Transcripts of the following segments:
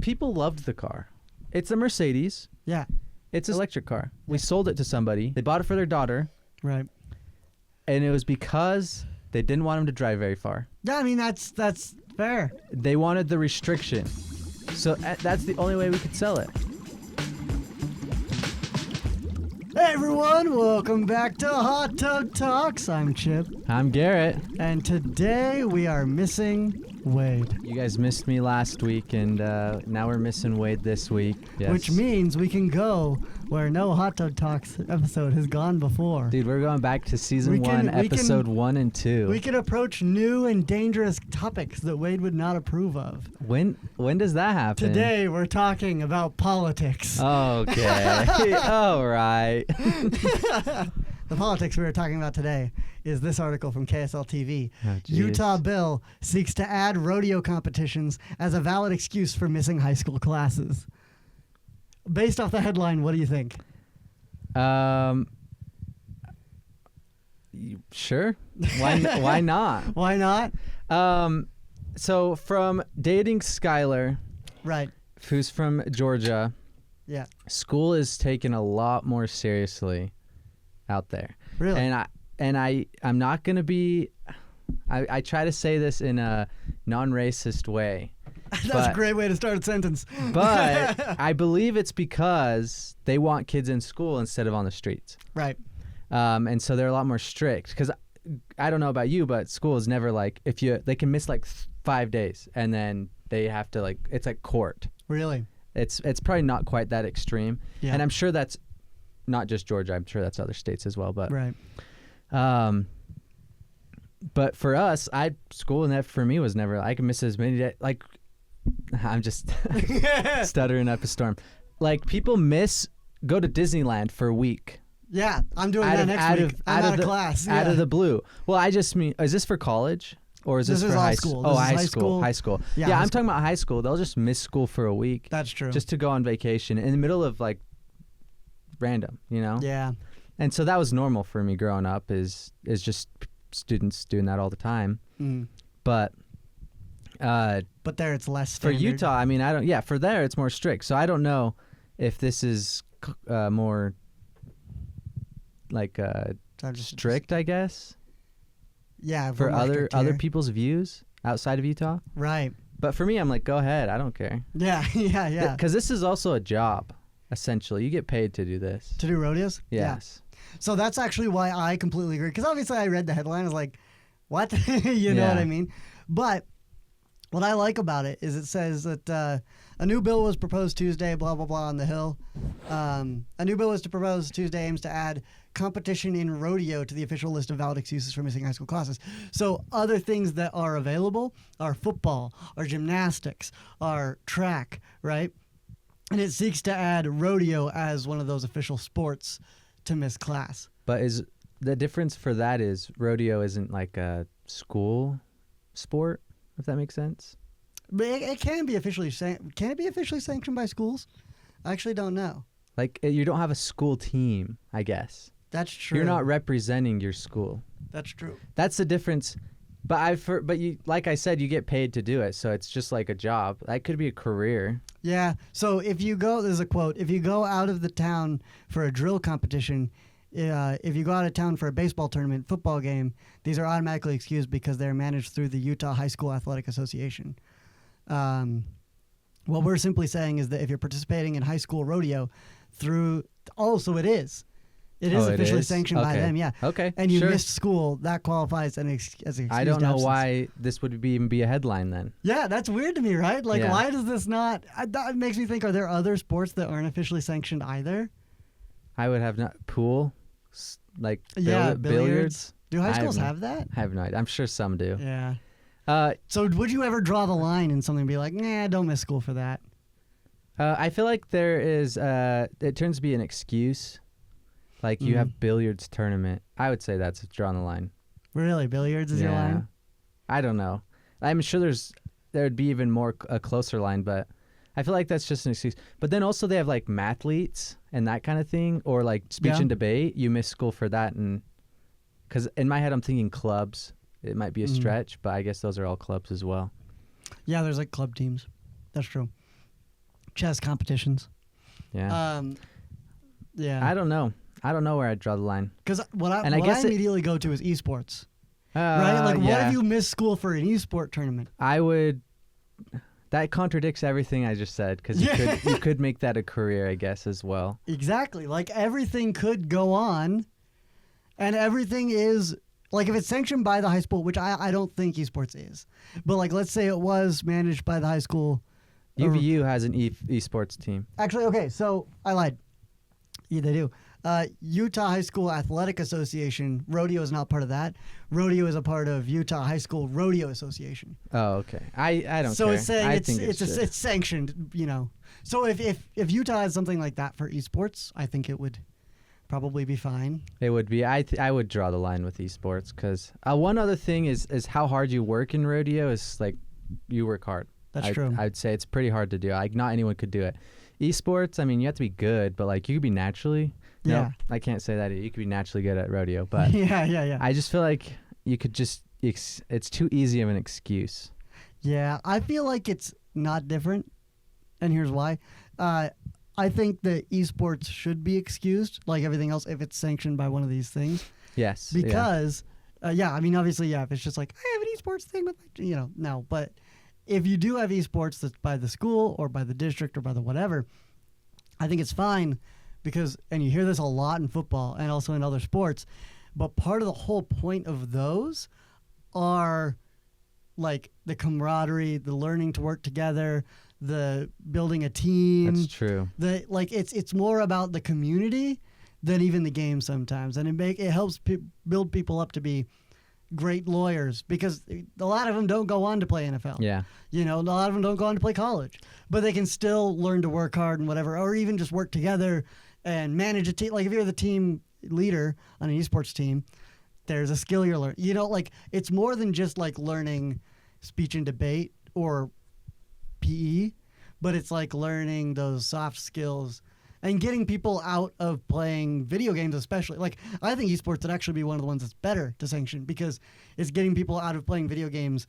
people loved the car. It's a Mercedes. Yeah. It's an electric car. We sold it to somebody. They bought it for their daughter. Right. And it was because they didn't want him to drive very far. Yeah, I mean, that's fair. They wanted the restriction. So that's the only way we could sell it. Hey everyone, welcome back to Hot Tub Talks. I'm Chip. I'm Garrett. And today we are missing Wade. You guys missed me last week, and now we're missing Wade this week. Yes. Which means we can go where no Hot Tub Talks episode has gone before. Dude, we're going back to season 1, episode 1 and 2. We can approach new and dangerous topics that Wade would not approve of. When does that happen? Today we're talking about politics. Okay. All right. The politics we were talking about today is this article from KSL TV. Oh, Utah bill seeks to add rodeo competitions as a valid excuse for missing high school classes. Based off the headline, what do you think? Sure. Why not? Why not? So from dating Skylar, right, who's from Georgia, yeah, school is taken a lot more seriously out there. Really? I'm not gonna be. I try to say this in a non-racist way. That's a great way to start a sentence. But I believe it's because they want kids in school instead of on the streets. Right. And so they're a lot more strict. Because I don't know about you, but school is never like they can miss like 5 days and then they have to it's like court. Really? It's probably not quite that extreme. Yeah. And I'm sure that's not just Georgia. I'm sure that's other states as well. But right. But for us, school for me was never. I could miss as many days. I'm just stuttering up a storm. Like people go to Disneyland for a week. Yeah, I'm doing that next week. I'm out of class. Out of the blue. Well, I just mean, is this for college? Or is this for high school? Oh, high school. Yeah, I'm talking about high school. They'll just miss school for a week. That's true. Just to go on vacation in the middle of random, Yeah. And so that was normal for me growing up is just students doing that all the time. Mm. But there it's less standard. For Utah, I mean, for there it's more strict. So I don't know if this is more strict, I guess. Yeah, for other people's views outside of Utah. Right. But for me, I'm like, go ahead. I don't care. Yeah. Because this is also a job, essentially. You get paid to do this. To do rodeos? Yes. Yeah. So that's actually why I completely agree. Because obviously I read the headline. I was like, what? You know what I mean? But what I like about it is it says that a new bill was proposed Tuesday, blah, blah, blah, on the Hill. A new bill was proposed Tuesday aims to add competition in rodeo to the official list of valid excuses for missing high school classes. So other things that are available are football, are gymnastics, are track, right? And it seeks to add rodeo as one of those official sports to miss class. But is the difference for that is rodeo isn't like a school sport, if that makes sense? But it can be officially can it be officially sanctioned by schools? I actually don't know. Like you don't have a school team, I guess. That's true. You're not representing your school. That's true. That's the difference. But you, like I said, you get paid to do it, so it's just like a job. That could be a career. Yeah. So if you go, there's a quote: if you go out of the town for a drill competition, if you go out of town for a baseball tournament, football game, these are automatically excused because they're managed through the Utah High School Athletic Association. What we're simply saying is that if you're participating in high school rodeo so it is. It is officially sanctioned by them, yeah. Okay, and you missed school, that qualifies as an excuse. I don't know absence. why this would even be a headline then. Yeah, that's weird to me, right? Why does this not... That makes me think, are there other sports that aren't officially sanctioned either? I would have pool, billiards. Do high schools have that? I have no idea. I'm sure some do. Yeah. So would you ever draw the line in something and be like, nah, don't miss school for that? I feel like there is... it turns to be an excuse. Like you have billiards tournament. I would say that's drawing the line. Really? Billiards is your line? I don't know. I'm sure there would be even more a closer line, but I feel like that's just an excuse. But then also they have like mathletes and that kind of thing, or like speech and debate. You miss school for that, and because in my head I'm thinking clubs. It might be a stretch, but I guess those are all clubs as well. Yeah, there's like club teams. That's true. chess competitions. Yeah. Yeah. I don't know. I don't know where I'd draw the line. Because what I guess immediately go to is esports. Right? Like, what yeah. if you miss school for an esport tournament? I would. That contradicts everything I just said because you could make that a career, I guess, as well. Exactly. Like, everything could go on, and everything is like, if it's sanctioned by the high school, which I don't think esports is, but like, let's say it was managed by the high school. UVU has an esports team. Actually, okay, so I lied. Yeah, they do. Utah High School Athletic Association. Rodeo is not part of that. Rodeo is a part of Utah High School Rodeo Association. Oh, okay. I don't so care. It's saying I it's think it's sanctioned, you know. So if Utah has something like that for esports, I think it would probably be fine. It would be. I would draw the line with esports because one other thing is how hard you work in rodeo is like you work hard. That's true. I'd say it's pretty hard to do. Like not anyone could do it. Esports, I mean, you have to be good, but like you could be naturally. Yeah. No, I can't say that. You could be naturally good at rodeo, but yeah. I just feel like you could just. It's too easy of an excuse. Yeah, I feel like it's not different, and here's why. I think that esports should be excused, like everything else, if it's sanctioned by one of these things. Yes. Because, I mean, obviously, yeah, if it's just like, I have an esports thing with, no. But if you do have esports that's by the school or by the district or by the whatever, I think it's fine because, and you hear this a lot in football and also in other sports, but part of the whole point of those are like the camaraderie, the learning to work together, the building a team. That's true. It's more about the community than even the game sometimes, and it helps build people up to be great lawyers because a lot of them don't go on to play NFL. Yeah. A lot of them don't go on to play college, but they can still learn to work hard and whatever, or even just work together and manage a team. Like if you're the team leader on an esports team, there's a skill you're learning. It's more than just like learning speech and debate or PE, but it's like learning those soft skills and getting people out of playing video games, especially. Like, I think esports would actually be one of the ones that's better to sanction because it's getting people out of playing video games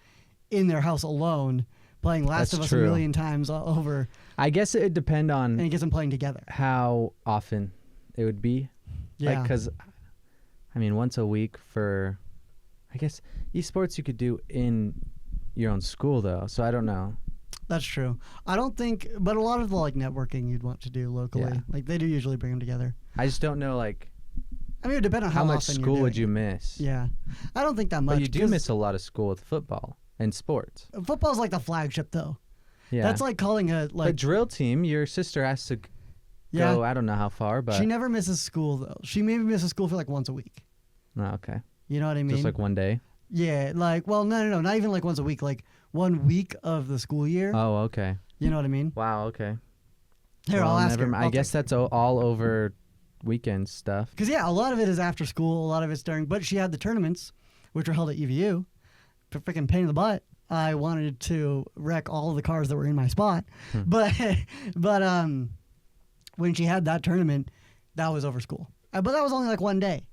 in their house alone, playing Last of Us a million times over. I guess it would depend on... And it gets them playing together. How often it would be. Yeah. Because, I mean, once a week for... I guess esports you could do in your own school, though, so I don't know. That's true. I don't think, but a lot of the like networking you'd want to do locally, like they do usually bring them together. I just don't know, like. I mean, it depends on how much often school would you miss? Yeah, I don't think that much. But you do miss a lot of school with football and sports. Football's like the flagship, though. Yeah, that's like calling a But drill team, your sister has to go. I don't know how far, but she never misses school though. She maybe misses school for like once a week. Oh, okay. You know what I mean? Just like one day. Yeah, like no, not even like once a week. Like 1 week of the school year. Oh, okay. You know what I mean? Wow. Okay. Here, I'll ask her. I guess that's all over weekend stuff. Because a lot of it is after school. A lot of it's during. But she had the tournaments, which were held at UVU. Freaking pain in the butt. I wanted to wreck all of the cars that were in my spot, but when she had that tournament, that was over school. But that was only like one day.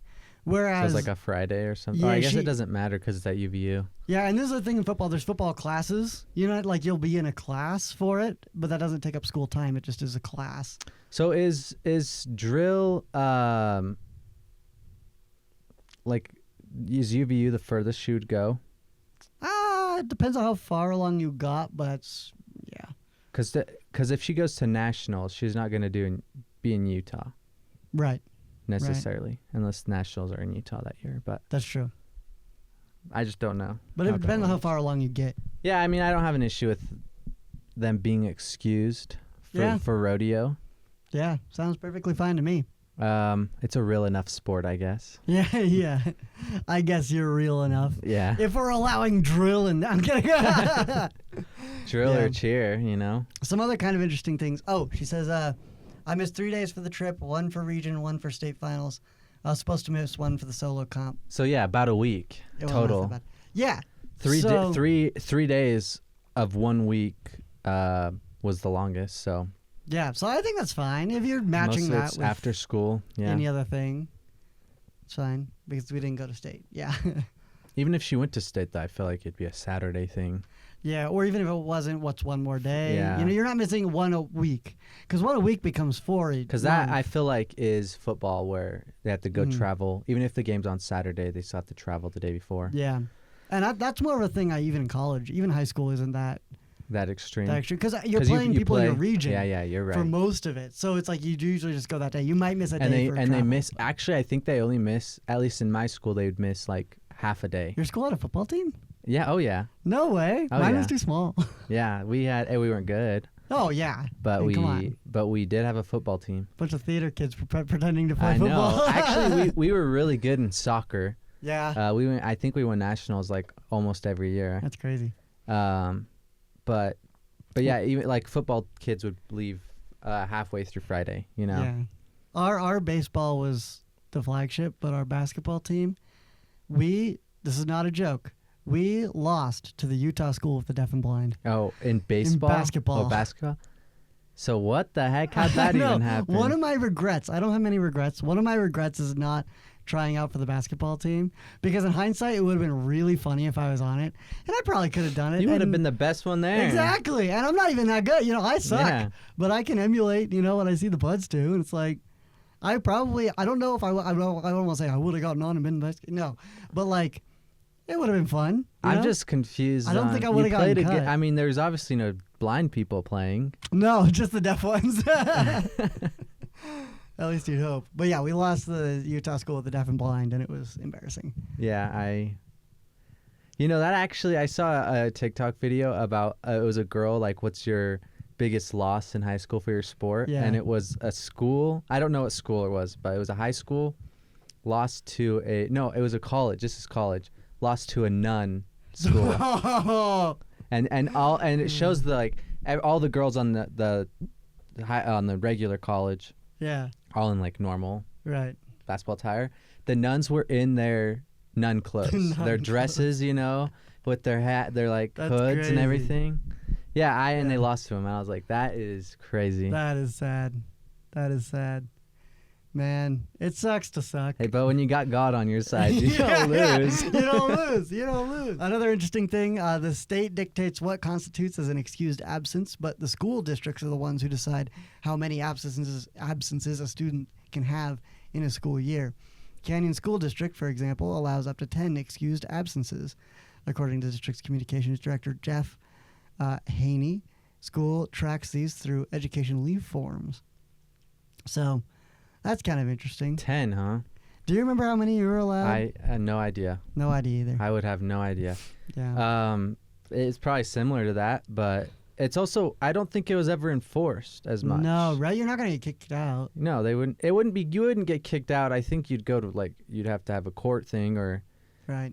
Whereas so it's like a Friday or something. Yeah, I guess it doesn't matter because it's at UVU. Yeah, and this is the thing in football. There's football classes. Like you'll be in a class for it, but that doesn't take up school time. It just is a class. So is drill like is UVU the furthest she would go? It depends on how far along you got, but yeah. Because if she goes to nationals, she's not going to be in Utah. Right. Necessarily, unless nationals are in Utah that year. But that's true. I just don't know. But it depends on how far along you get. Yeah, I mean, I don't have an issue with them being excused for rodeo. Yeah, sounds perfectly fine to me. It's a real enough sport, I guess. Yeah. I guess you're real enough. Yeah. If we're allowing drill and I'm kidding. Drill or cheer, Some other kind of interesting things. Oh, she says, I missed 3 days for the trip, 1 for region, 1 for state finals. I was supposed to miss 1 for the solo comp. So yeah, about a week total. Yeah. 3 days of 1 week was the longest. So yeah, so I think that's fine if you're matching that with after school. Yeah. Any other thing, it's fine because we didn't go to state. Yeah. Even if she went to state, though, I feel like it'd be a Saturday thing. Yeah, or even if it wasn't, what's one more day? Yeah. You know, you're not missing one a week because one a week becomes 4 each Because that, month. I feel like, is football where they have to go travel. Even if the game's on Saturday, they still have to travel the day before. Yeah, and that's more of a thing. Even in college, even high school, isn't that Extreme. because you're playing people in your region. Yeah, you're right. For most of it, so it's like you usually just go that day. You might miss a day They travel. miss. Actually, I think they only miss. At least in my school, they would miss like half a day. Your school had a football team? Yeah. Oh yeah. No way. Oh, Mine yeah. was too small. Yeah, we weren't good, Oh yeah, but I mean, come on. we did have a football team. Bunch of theater kids pretending to play I football. know. Actually, we were really good in soccer. Yeah, We went. I think we won nationals like almost every year. that's crazy. But yeah, even like football kids would leave halfway through Friday. You know. Yeah, our baseball was the flagship, but our basketball team, this is not a joke. We lost to the Utah School of the Deaf and Blind. Oh, in baseball. basketball. Oh, basketball. So what the heck? How'd that I know. even happen? One of my regrets, I don't have many regrets. One of my regrets is not trying out for the basketball team because in hindsight, it would have been really funny if I was on it, and I probably could have done it. You would have and- been the best one there. Exactly, and I'm not even that good. You know, I suck, Yeah. but I can emulate. You know what I see the buds do, and it's like, I don't know if I don't want to say I would have gotten on and been the best. No, but like, it would have been fun. you I'm know? just confused. I don't think I you would've gotten played cut. I mean, there's obviously no blind people playing. No, just the deaf ones. At least you'd hope. But yeah, we lost the Utah School of the Deaf and Blind, and it was embarrassing. Yeah, You know, that actually, I saw a TikTok video about, it was a girl, like, what's your biggest loss in high school for your sport? Yeah. And it was a school. I don't know what school it was, but it was a high school. Lost to it was a college. This is college. Lost to a nun school. and it shows all the girls on the regular college, Yeah, all in like normal right. basketball attire. The nuns were in their nun clothes, their dresses, you know, with their hat, their like That's hoods crazy. and everything. Yeah, and Yeah. they lost to him, and I was like, that is crazy. That is sad. That is sad. Man, it sucks to suck. Hey, but when you got God on your side, you Yeah, don't yeah. lose. You don't lose. You don't lose. Another interesting thing, the state dictates what constitutes as an excused absence, but the school districts are the ones who decide how many absences a student can have in a school year. Canyon School District, for example, allows up to 10 excused absences. According to the district's communications director, Jeff Haney, school tracks these through education leave forms. So that's kind of interesting. 10, huh? Do you remember how many you were allowed? I had no idea. No idea either. I would have no idea. Yeah. It's probably similar to that, but it's also, I don't think it was ever enforced as much. No, right? You're not going to get kicked out. No, they wouldn't. It wouldn't be. You wouldn't get kicked out. I think you'd go to you'd have to have a court thing, or Right.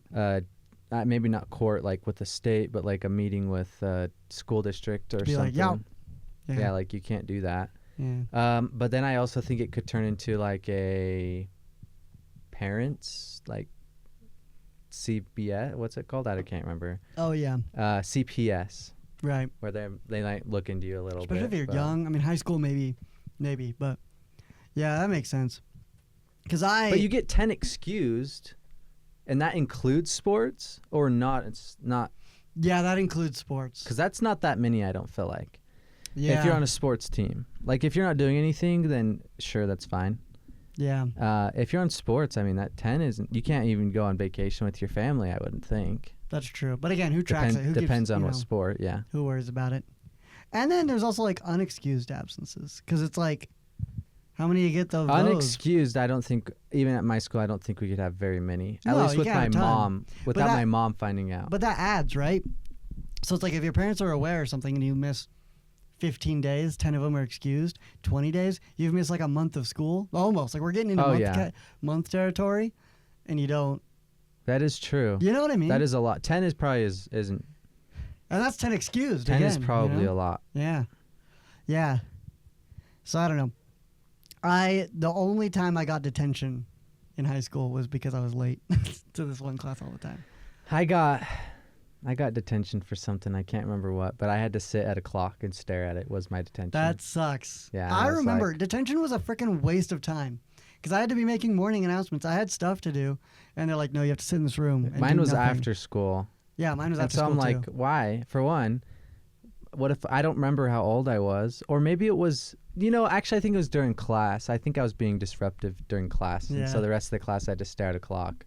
maybe not court like with the state, but like a meeting with school district or Be something. like, Yeah, like you can't do that. Yeah. But then I also think it could turn into like a parents like CBS. What's it called? I can't remember. Oh, yeah. CPS, Right. where they might look into you a little Especially bit. if you're but- young. I mean, high school maybe, but yeah, that makes sense. Because But you get 10 excused, and that includes sports or not? It's not, yeah, that includes sports. because that's not that many. I don't feel like. Yeah. If you're on a sports team, like if you're not doing anything, then sure, that's fine. Yeah, If you're on sports, I mean, that 10 isn't. You can't even go on vacation with your family. I wouldn't think. that's true. But again, who tracks it? Who Depends gives, on you what know, sport. Yeah. Who worries about it? And then there's also like unexcused absences. Because it's like, how many you get those? Unexcused. I don't think even at my school. I don't think we could have very many. At No, least you with can't my have a ton. mom. Without that- my mom finding out. But that adds, right? So it's like if your parents are aware of something and you miss 15 days, 10 of them are excused, 20 days, you've missed like a month of school. Almost. Like we're getting into month territory, and you don't. That is true. You know what I mean? That is a lot. 10 is probably isn't. And that's 10 excused. 10 is again, probably you know? a lot. Yeah. Yeah. So I don't know. The only time I got detention in high school was because I was late to this one class all the time. I got detention for something. I can't remember what, but I had to sit at a clock and stare at it. Was my detention. That sucks. Yeah, I I was remember like- detention was a freaking waste of time because I had to be making morning announcements. I had stuff to do, and they're like, "No, you have to sit in this room." And Mine do was nothing. after school. Yeah, mine was And after so school I'm like, too. why? For one, what if I don't remember how old I was? Or maybe it was, actually, I think it was during class. I think I was being disruptive during class. And so Yeah. the rest of the class had to stare at a clock.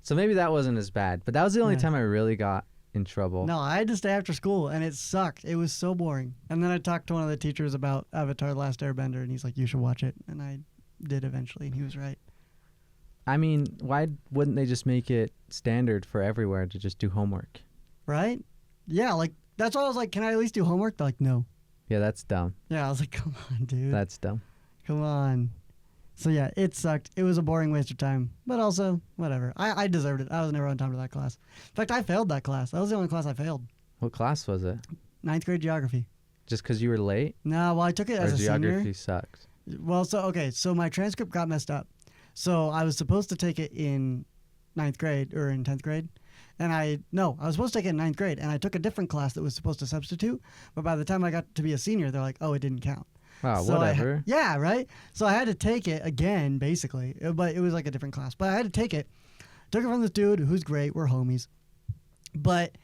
So maybe that wasn't as bad. But that was the only Yeah. time I really got in trouble. No, I had to stay after school, and it sucked. It was so boring. And then I talked to one of the teachers about Avatar: The Last Airbender, and he's like, "You should watch it." And I did eventually, and he was right. I mean, why wouldn't they just make it standard for everywhere to just do homework? Right? Yeah, like that's why I was like, "Can I at least do homework?" They're like, "No." Yeah, that's dumb. Yeah, I was like, "Come on, dude. That's dumb. Come on." So yeah, it sucked. It was a boring waste of time, but also whatever. I deserved it. I was never on time to that class. In fact, I failed that class. That was the only class I failed. What class was it? 9th grade geography. Just because you were late? No, well, I took it Or as a geography senior. sucks? Well, so my transcript got messed up. So I was supposed to take it in 9th grade or in 10th grade. And I was supposed to take it in 9th grade. And I took a different class that was supposed to substitute. But by the time I got to be a senior, they're like, oh, it didn't count. Oh, So whatever. yeah, right? So I had to take it again, basically. But it was like a different class. But I had to take it. Took it from this dude who's great. We're homies. But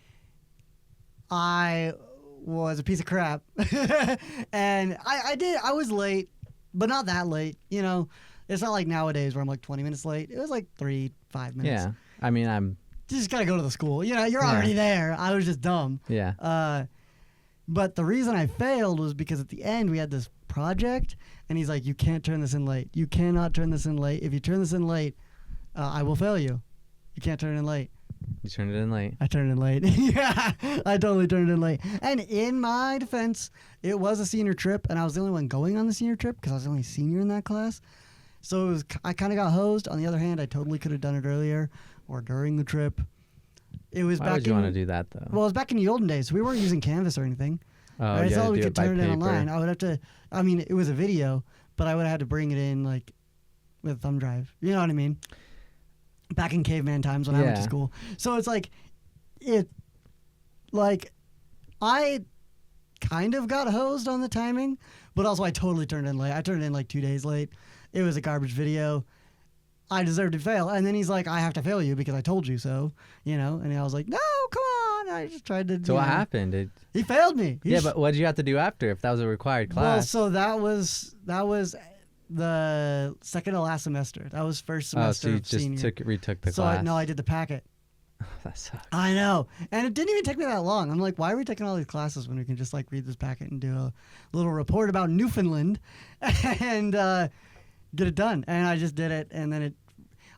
I was a piece of crap. And I was late, but not that late. It's not like nowadays where I'm like 20 minutes late. It was like 5 minutes. Yeah. I mean, You just got to go to the school. You're already there. I was just dumb. yeah. But the reason I failed was because at the end we had this project, and he's like, you can't turn this in late. You cannot turn this in late. If you turn this in late, I will fail you. You can't turn it in late. You turned it in late. I turned it in late. Yeah, I totally turned it in late. And in my defense, it was a senior trip, and I was the only one going on the senior trip because I was the only senior in that class. So I kind of got hosed. On the other hand, I totally could have done it earlier or during the trip. It was Why back would you in, want to do that, though? Well, it was back in the olden days. So we weren't using Canvas or anything. Oh, I you thought had to we do could it by turn it in paper. online. I would have to. I mean, it was a video, but I would have had to bring it in like with a thumb drive. You know what I mean? Back in caveman times when I went to Yeah. school. So it's like, I kind of got hosed on the timing, but also I totally turned it in late. I turned it in like 2 days late. It was a garbage video. I deserved to fail. And then he's like, I have to fail you because I told you so, And I was like, no, come on. I just tried to. So what happened? He failed me. Yeah, but what did you have to do after if that was a required class? Well, so that was the second to last semester. That was first Oh, semester so you of just senior. retook the So class. I did the packet. That sucks. I know. And it didn't even take me that long. I'm like, why are we taking all these classes when we can just like read this packet and do a little report about Newfoundland and get it done? And I just did it. And then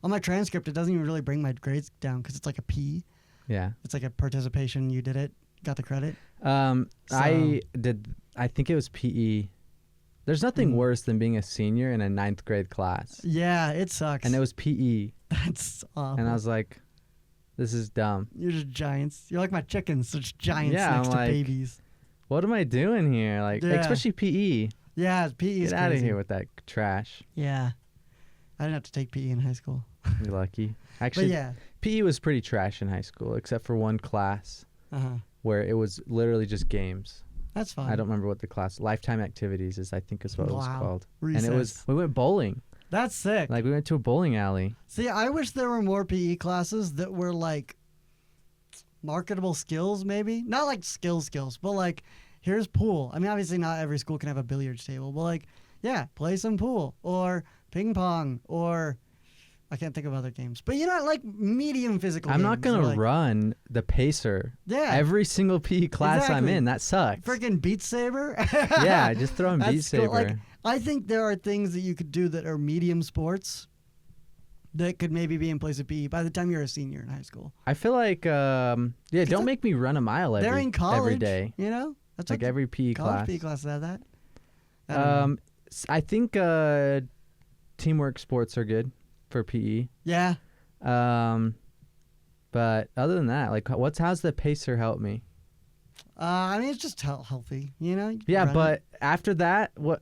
on my transcript, it doesn't even really bring my grades down because it's like a P. Yeah. It's like a participation. You did it, got the credit. I think it was PE. There's nothing worse than being a senior in a 9th grade class. Yeah, it sucks. And it was PE. That's awful. And I was like, this is dumb. You're just giants. You're like my chickens, such giants Yeah, next I'm to like, babies. What am I doing here? Like, Yeah. especially PE. Yeah, PE is Get out of crazy. here with that trash. Yeah. I didn't have to take PE in high school. You're lucky. But Actually, yeah. PE was pretty trash in high school, except for one class Uh-huh. where it was literally just games. That's fine. I don't remember what the class, Lifetime Activities is, I think is what it was Wow. called. Recess. And it was, we went bowling. That's sick. Like, we went to a bowling alley. See, I wish there were more PE classes that were like marketable skills, maybe. Not like skills, but like, here's pool. I mean, obviously not every school can have a billiards table, but like, yeah, play some pool or ping pong or I can't think of other games. But like medium physical I'm games. not going or, to like, run the pacer. Yeah. Every single PE class I'm Exactly. in. That sucks. Freaking Beat Saber. Yeah, just throw in Beat That's cool. Saber. Like, I think there are things that you could do that are medium sports that could maybe be in place of PE by the time you're a senior in high school. I feel like, don't make me run a mile They're every in college every day. That's Like what every PE college class. PE classes have that. I don't know. I think teamwork sports are good for PE. Yeah. But other than that, like, how's the pacer help me? I mean, it's just healthy, You Yeah, run but it. after that, what?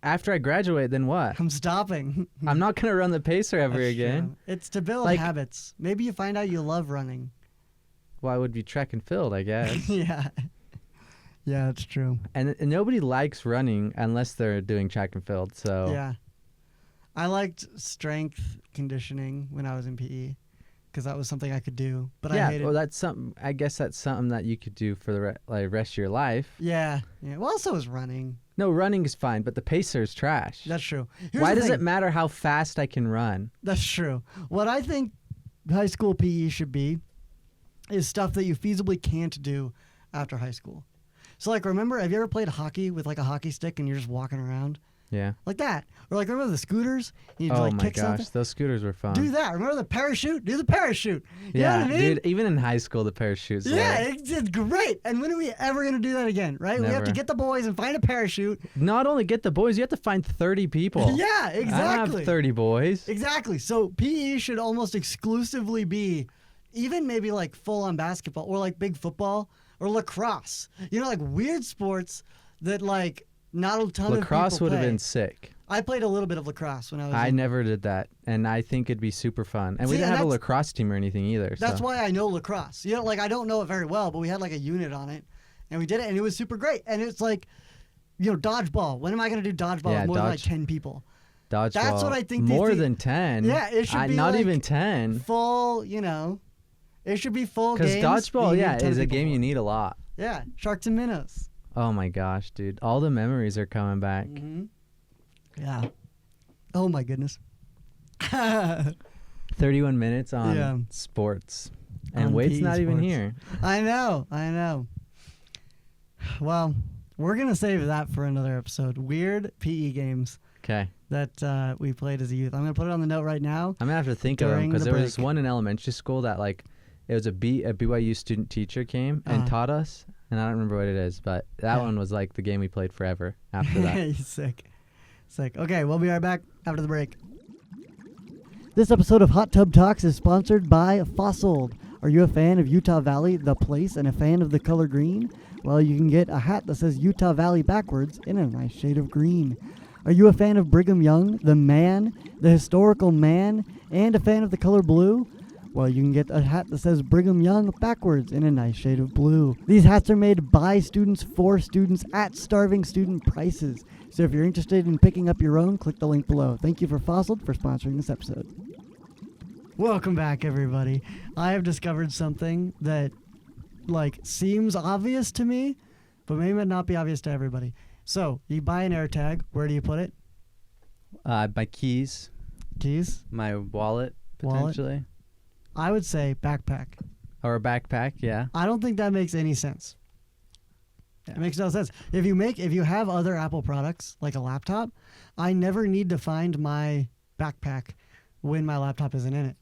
After I graduate, then what? I'm stopping. I'm not gonna run the pacer ever That's again. true. It's to build Like- habits. Maybe you find out you love running. Well, I would be track and field, I guess. Yeah. Yeah, that's true. and nobody likes running unless they're doing track and field. So Yeah. I liked strength conditioning when I was in PE because that was something I could do. But I Yeah, hated. well, that's something. I guess that's something that you could do for the rest of your life. Yeah. Well, so is running. No, running is fine, but the pacer is trash. That's true. Why does it matter how fast I can run? That's true. What I think high school PE should be is stuff that you feasibly can't do after high school. So, like, remember, have you ever played hockey with, like, a hockey stick and you're just walking around? Yeah. Like that. Or, like, remember the scooters? And you Oh like, my kick gosh, something? those scooters were fun. Do that. Remember the parachute? Do the parachute. You Yeah, know what I mean? dude, even in high school, the parachutes Yeah, were... it's great. And when are we ever going to do that again, right? We have to Never. get the boys and find a parachute. Not only get the boys, you have to find 30 people. Yeah, I don't exactly. have 30 boys. Exactly. So PE should almost exclusively be even maybe like full-on basketball or like big football or lacrosse. You know, like weird sports that like not a ton Lacrosse of people would have play. been sick. I played a little bit of lacrosse when I was I in- never did that, and I think it'd be super fun. And we See, didn't and have a that's- lacrosse team or anything either. That's so. why I know lacrosse. You know, like I don't know it very well, but we had like a unit on it and we did it and it was super great. And it's like, you know, dodgeball. When am I going to do dodgeball Yeah, with more than like 10 people? Dodgeball. That's what I think they More think- than 10. Yeah, it should be not like even 10. Full, you know, it should be full Because games. dodgeball, that you yeah, need 10 is a people game for. you need a lot. Yeah, sharks and minnows. Oh my gosh, dude. All the memories are coming back. Mm-hmm. Yeah. Oh my goodness. 31 minutes on Yeah. sports. And On Wade's PE not even sports. here. I know. Well, we're gonna save that for another episode. Weird PE games Okay. that we played as a youth. I'm gonna put it on the note right now. I'm going to have to think of them During because the there was break. one in elementary school that, like, it was a BYU student teacher came and taught us. And I don't remember what it is, but that Yeah. one was like the game we played forever after that. He's sick. Okay, we'll be right back after the break. This episode of Hot Tub Talks is sponsored by Fossiled. Are you a fan of Utah Valley, the place, and a fan of the color green? Well, you can get a hat that says Utah Valley backwards in a nice shade of green. Are you a fan of Brigham Young, the man, the historical man, and a fan of the color blue? Well, you can get a hat that says Brigham Young backwards in a nice shade of blue. These hats are made by students for students at starving student prices. So if you're interested in picking up your own, click the link below. Thank you for Fossiled for sponsoring this episode. Welcome back, everybody. I have discovered something that, like, seems obvious to me, but may not be obvious to everybody. So, you buy an AirTag. Where do you put it? My keys, Keys? my wallet, potentially. I would say backpack. Or a backpack, yeah. I don't think that makes any sense. It makes no sense. If you have other Apple products, like a laptop, I never need to find my backpack when my laptop isn't in it.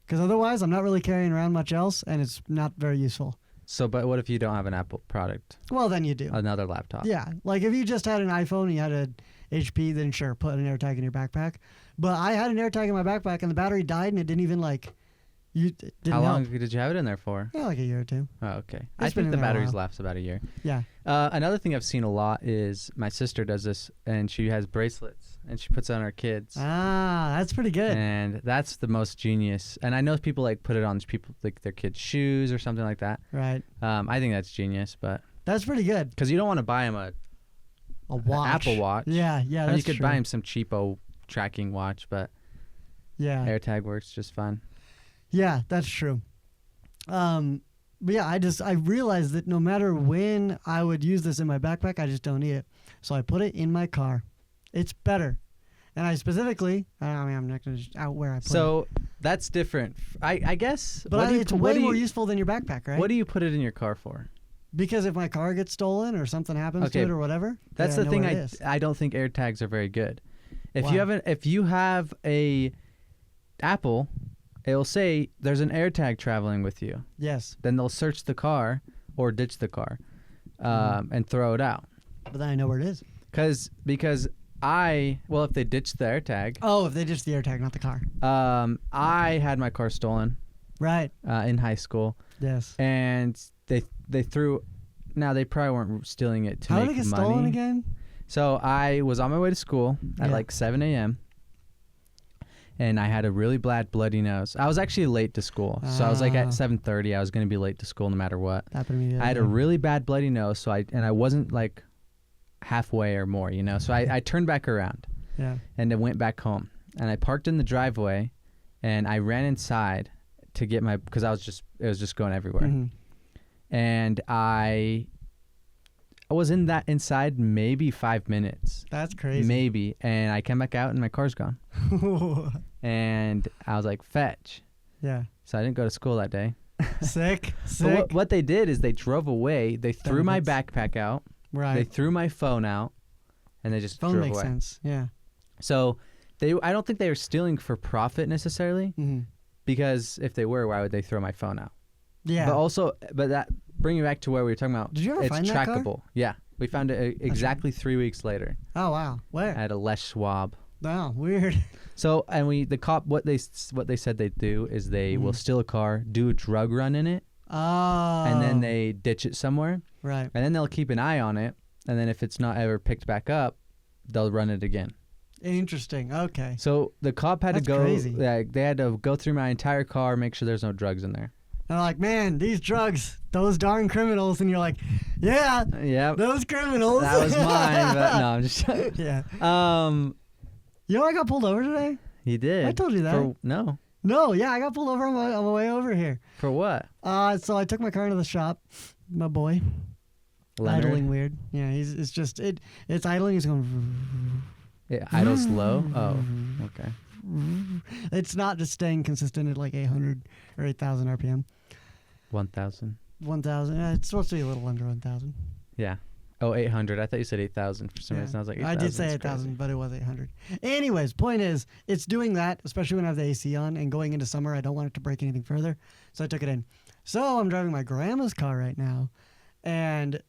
Because otherwise, I'm not really carrying around much else, and it's not very useful. So, but what if you don't have an Apple product? Well, then you do. Another laptop. Yeah. Like if you just had an iPhone and you had an HP, then sure, put an AirTag in your backpack. But I had an AirTag in my backpack, and the battery died, and it didn't even like... it didn't How long help. did you have it in there for? Yeah, like a year or two. Oh, okay. It's I been think in the there a batteries while. lasts about a year. Yeah. Another thing I've seen a lot is my sister does this, and she has bracelets, and she puts it on her kids. Ah, that's pretty good. And that's the most genius. And I know people like put it on people like their kids' shoes or something like that. Right. I think that's genius, but That's pretty good. because you don't want to buy him A an watch. Apple Watch. Yeah, yeah, I mean, that's you could true. buy him some cheapo tracking watch, but Yeah. AirTag works just fine. Yeah, that's true. But yeah, I realized that no matter when I would use this in my backpack, I just don't need it. So I put it in my car. It's better. And I specifically, I mean, I'm not going to just out where I put it. So that's different. I guess. But it's way more useful than your backpack, right? What do you put it in your car for? Because if my car gets stolen or something happens to Okay, it or whatever, That's then the I thing. know where it is. I don't think AirTags are very good. If Why? you have a Apple, it'll say there's an AirTag traveling with you. Yes, Then they'll search the car or ditch the car, and throw it out. but then I know where it is. Because if they ditch the AirTag, Oh, if they ditch the AirTag, not the car. I had my car stolen Right. in high school, Yes. and they threw. Now they probably weren't stealing it to How make did it get money. stolen again? So I was on my way to school at Yeah. like 7 a.m. and I had a really bad bloody nose. I was actually late to school, so I was like Ah. at 7:30. I was going to be late to school no matter what. Happened to me. the I had other a day. really bad bloody nose, so I wasn't like halfway or more, So I turned back around Yeah. and then went back home, and I parked in the driveway, and I ran inside to get my, because it was just going everywhere. Mm-hmm. And I was inside maybe 5 minutes. That's crazy. Maybe. And I came back out and my car's gone. And I was like, fetch. Yeah. So I didn't go to school that day. Sick. But what they did is they drove away. They threw my backpack out. Right. They threw my phone out. And they just phone drove makes away. sense. Yeah. So I don't think they were stealing for profit necessarily. Mm-hmm. Because if they were, why would they throw my phone out? Yeah. But that bringing back to where we were talking about. Did you ever find that car? It's trackable. Yeah, we found it exactly 3 weeks later. Oh wow, where? At a Les Schwab. Wow, weird. So the cop, what they said they'd do is they will steal a car, do a drug run in it, and then they ditch it somewhere. Right. And then they'll keep an eye on it, and then if it's not ever picked back up, they'll run it again. Interesting. Okay. So the cop had That's to go. crazy. They had to go through my entire car, make sure there's no drugs in there. They're like, man, these drugs, those darn criminals, and you're like, yeah, those criminals. That was mine, but no, I'm just. Yeah. You know, I got pulled over today. You did. I told you that. No. No, yeah, I got pulled over on my way over here. For what? So I took my car into the shop. My boy. Leonard? Idling weird. Yeah, it's idling. He's going. It idles slow. Oh, okay. It's not just staying consistent at like 800 or 8,000 RPM. 1,000. 1,000. It's supposed to be a little under 1,000. Yeah. Oh, 800. I thought you said 8,000 for some reason. I was like, 8,000. I did say 8,000, but it was 800. Anyways, point is, it's doing that, especially when I have the AC on, and going into summer, I don't want it to break anything further, so I took it in. So I'm driving my grandma's car right now, and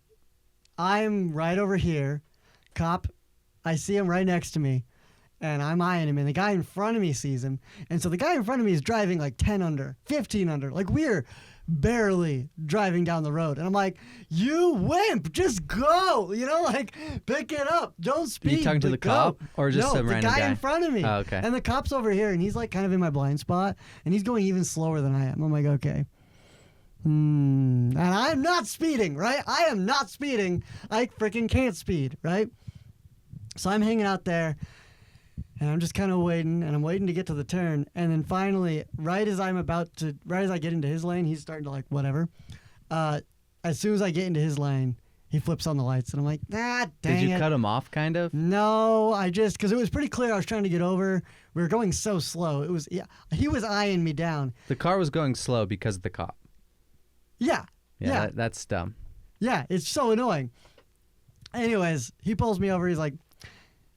I'm right over here. Cop, I see him right next to me, and I'm eyeing him, and the guy in front of me sees him, and so the guy in front of me is driving like 10 under, 15 under, like we're barely driving down the road, and I'm like, you wimp, just go, like pick it up, don't speed. Are you talking to the cop or just some random guy? The guy in front of me. Oh, okay. And the cop's over here, and he's like kind of in my blind spot, and he's going even slower than I am. I'm like, okay. And I'm not speeding, right? I am not speeding. I freaking can't speed, right? So I'm hanging out there, and I'm just kind of waiting, and I'm waiting to get to the turn, and then finally, right as I get into his lane, he's starting to like whatever. As soon as I get into his lane, he flips on the lights, and I'm like, dang it. Did you cut him off, kind of? No, because it was pretty clear I was trying to get over. We were going so slow. He was eyeing me down. The car was going slow because of the cop. Yeah. That's dumb. Yeah, it's so annoying. Anyways, he pulls me over. He's like,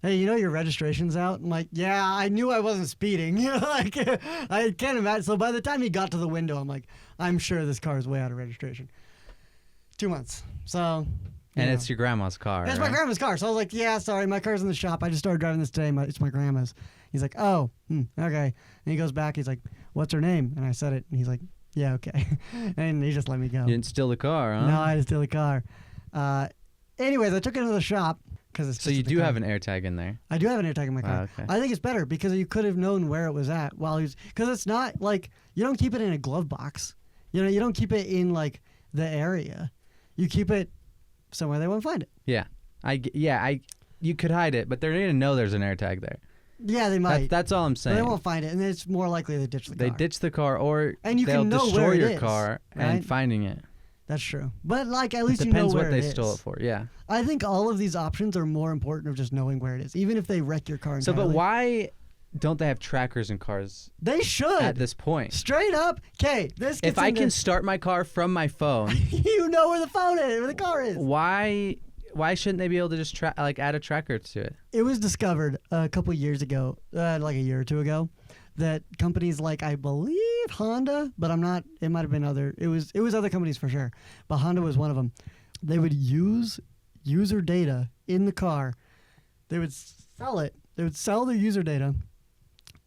hey, your registration's out? I'm like, yeah, I knew I wasn't speeding. I can't imagine. So by the time he got to the window, I'm like, I'm sure this car is way out of registration. 2 months. So. And it's your grandma's car. It's my grandma's car. So I was like, yeah, sorry, my car's in the shop. I just started driving this today. It's my grandma's. He's like, oh, okay. And he goes back. He's like, what's her name? And I said it. And he's like, yeah, okay. And he just let me go. You didn't steal the car, huh? No, I didn't steal the car. Anyways, I took it into the shop. So you do have an AirTag in there? I do have an AirTag in my car. Okay. I think it's better because you could have known where it was at while he was. Because it's not like you don't keep it in a glove box. You don't keep it in like the area. You keep it somewhere they won't find it. Yeah. You could hide it, but they're going to know there's an AirTag there. Yeah, they might. That's all I'm saying. But they won't find it, and it's more likely they ditch the car. They ditch the car, or and you they'll can know destroy where it your is, car right? and finding it. That's true. But at least you know depends where what they it is. stole it for. Yeah. I think all of these options are more important of just knowing where it is, even if they wreck your car entirely. So, but why don't they have trackers in cars? They should. At this point. Straight up. Okay, this gets If I can start my car from my phone. You know where the phone is, where the car is. Why shouldn't they be able to just add a tracker to it? It was discovered a couple years ago, like a year or two ago, that companies like, I believe Honda, but I'm not. It might have been other. It was other companies for sure, but Honda was one of them. They would use user data in the car. They would sell it. They would sell their user data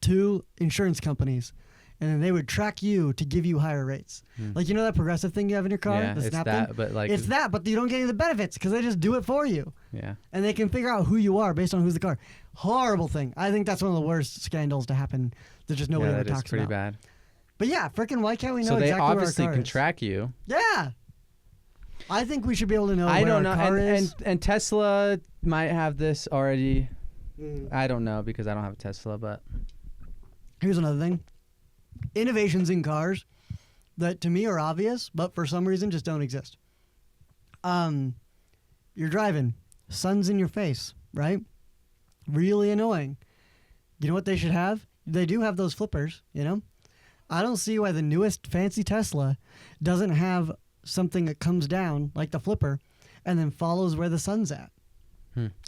to insurance companies, and then they would track you to give you higher rates. Like, that progressive thing you have in your car? Yeah, the it's snap that, thing? but like... It's that, but you don't get any of the benefits because they just do it for you. Yeah. And they can figure out who you are based on who's the car. Horrible thing. I think that's one of the worst scandals to happen that just nobody ever talks about. That is pretty bad. But yeah, freaking why can't we know exactly where our car is? So they obviously can track you. Yeah. I think we should be able to know I where don't our know. car is. And Tesla might have this already. I don't know because I don't have a Tesla, but... Here's another thing. innovations in cars that to me are obvious, but for some reason just don't exist. You're driving, sun's in your face, right? Really annoying. You know what they should have? They do have those flippers, you know? I don't see why the newest fancy Tesla doesn't have something that comes down like the flipper and then follows where the sun's at.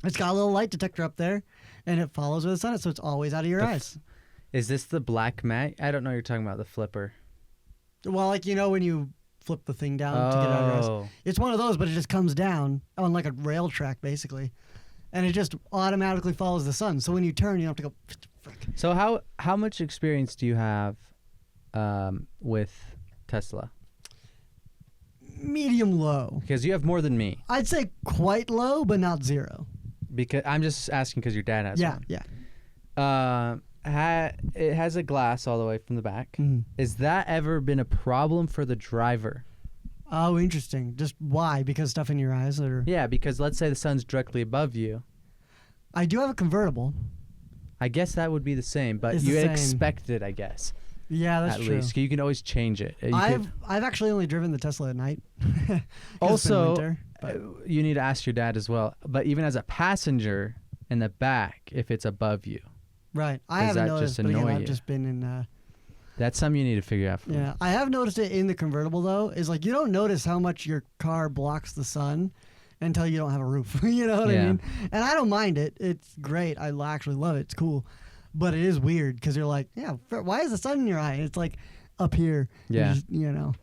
It's got a little light detector up there and it follows where the sun is, so it's always out of your eyes. Is this the black mat? I don't know you're talking about the flipper. Well, like, you know, when you flip the thing down to get out of your eyes. It's one of those, but it just comes down on like a rail track, basically. And it just automatically follows the sun. So when you turn, you don't have to go, frick. So how much experience do you have with Tesla? Medium low. Because you have more than me. I'd say quite low, but not zero. Because I'm just asking because your dad has one. Yeah. It has a glass all the way from the back. Mm-hmm. Has that ever been a problem for the driver? Oh, interesting. Just why? Because stuff in your eyes? Or Yeah, because let's say the sun's directly above you. I do have a convertible. I guess that would be the same, but It's you the same. expect it, I guess. Yeah, that's at true. least. You can always change it. I've actually only driven the Tesla at night. 'Cause it's been Also, winter, but you need to ask your dad as well. But even as a passenger in the back, if it's above you, right. I does haven't that noticed, just but again, annoy I've you? just been in. That's something you need to figure out. Yeah, I have noticed it in the convertible though. Is like you don't notice how much your car blocks the sun until you don't have a roof. You know what I Yeah. mean? And I don't mind it. It's great. I actually love it. It's cool. But it is weird because you're like, yeah, why is the sun in your eye? It's like up here. Yeah. You know.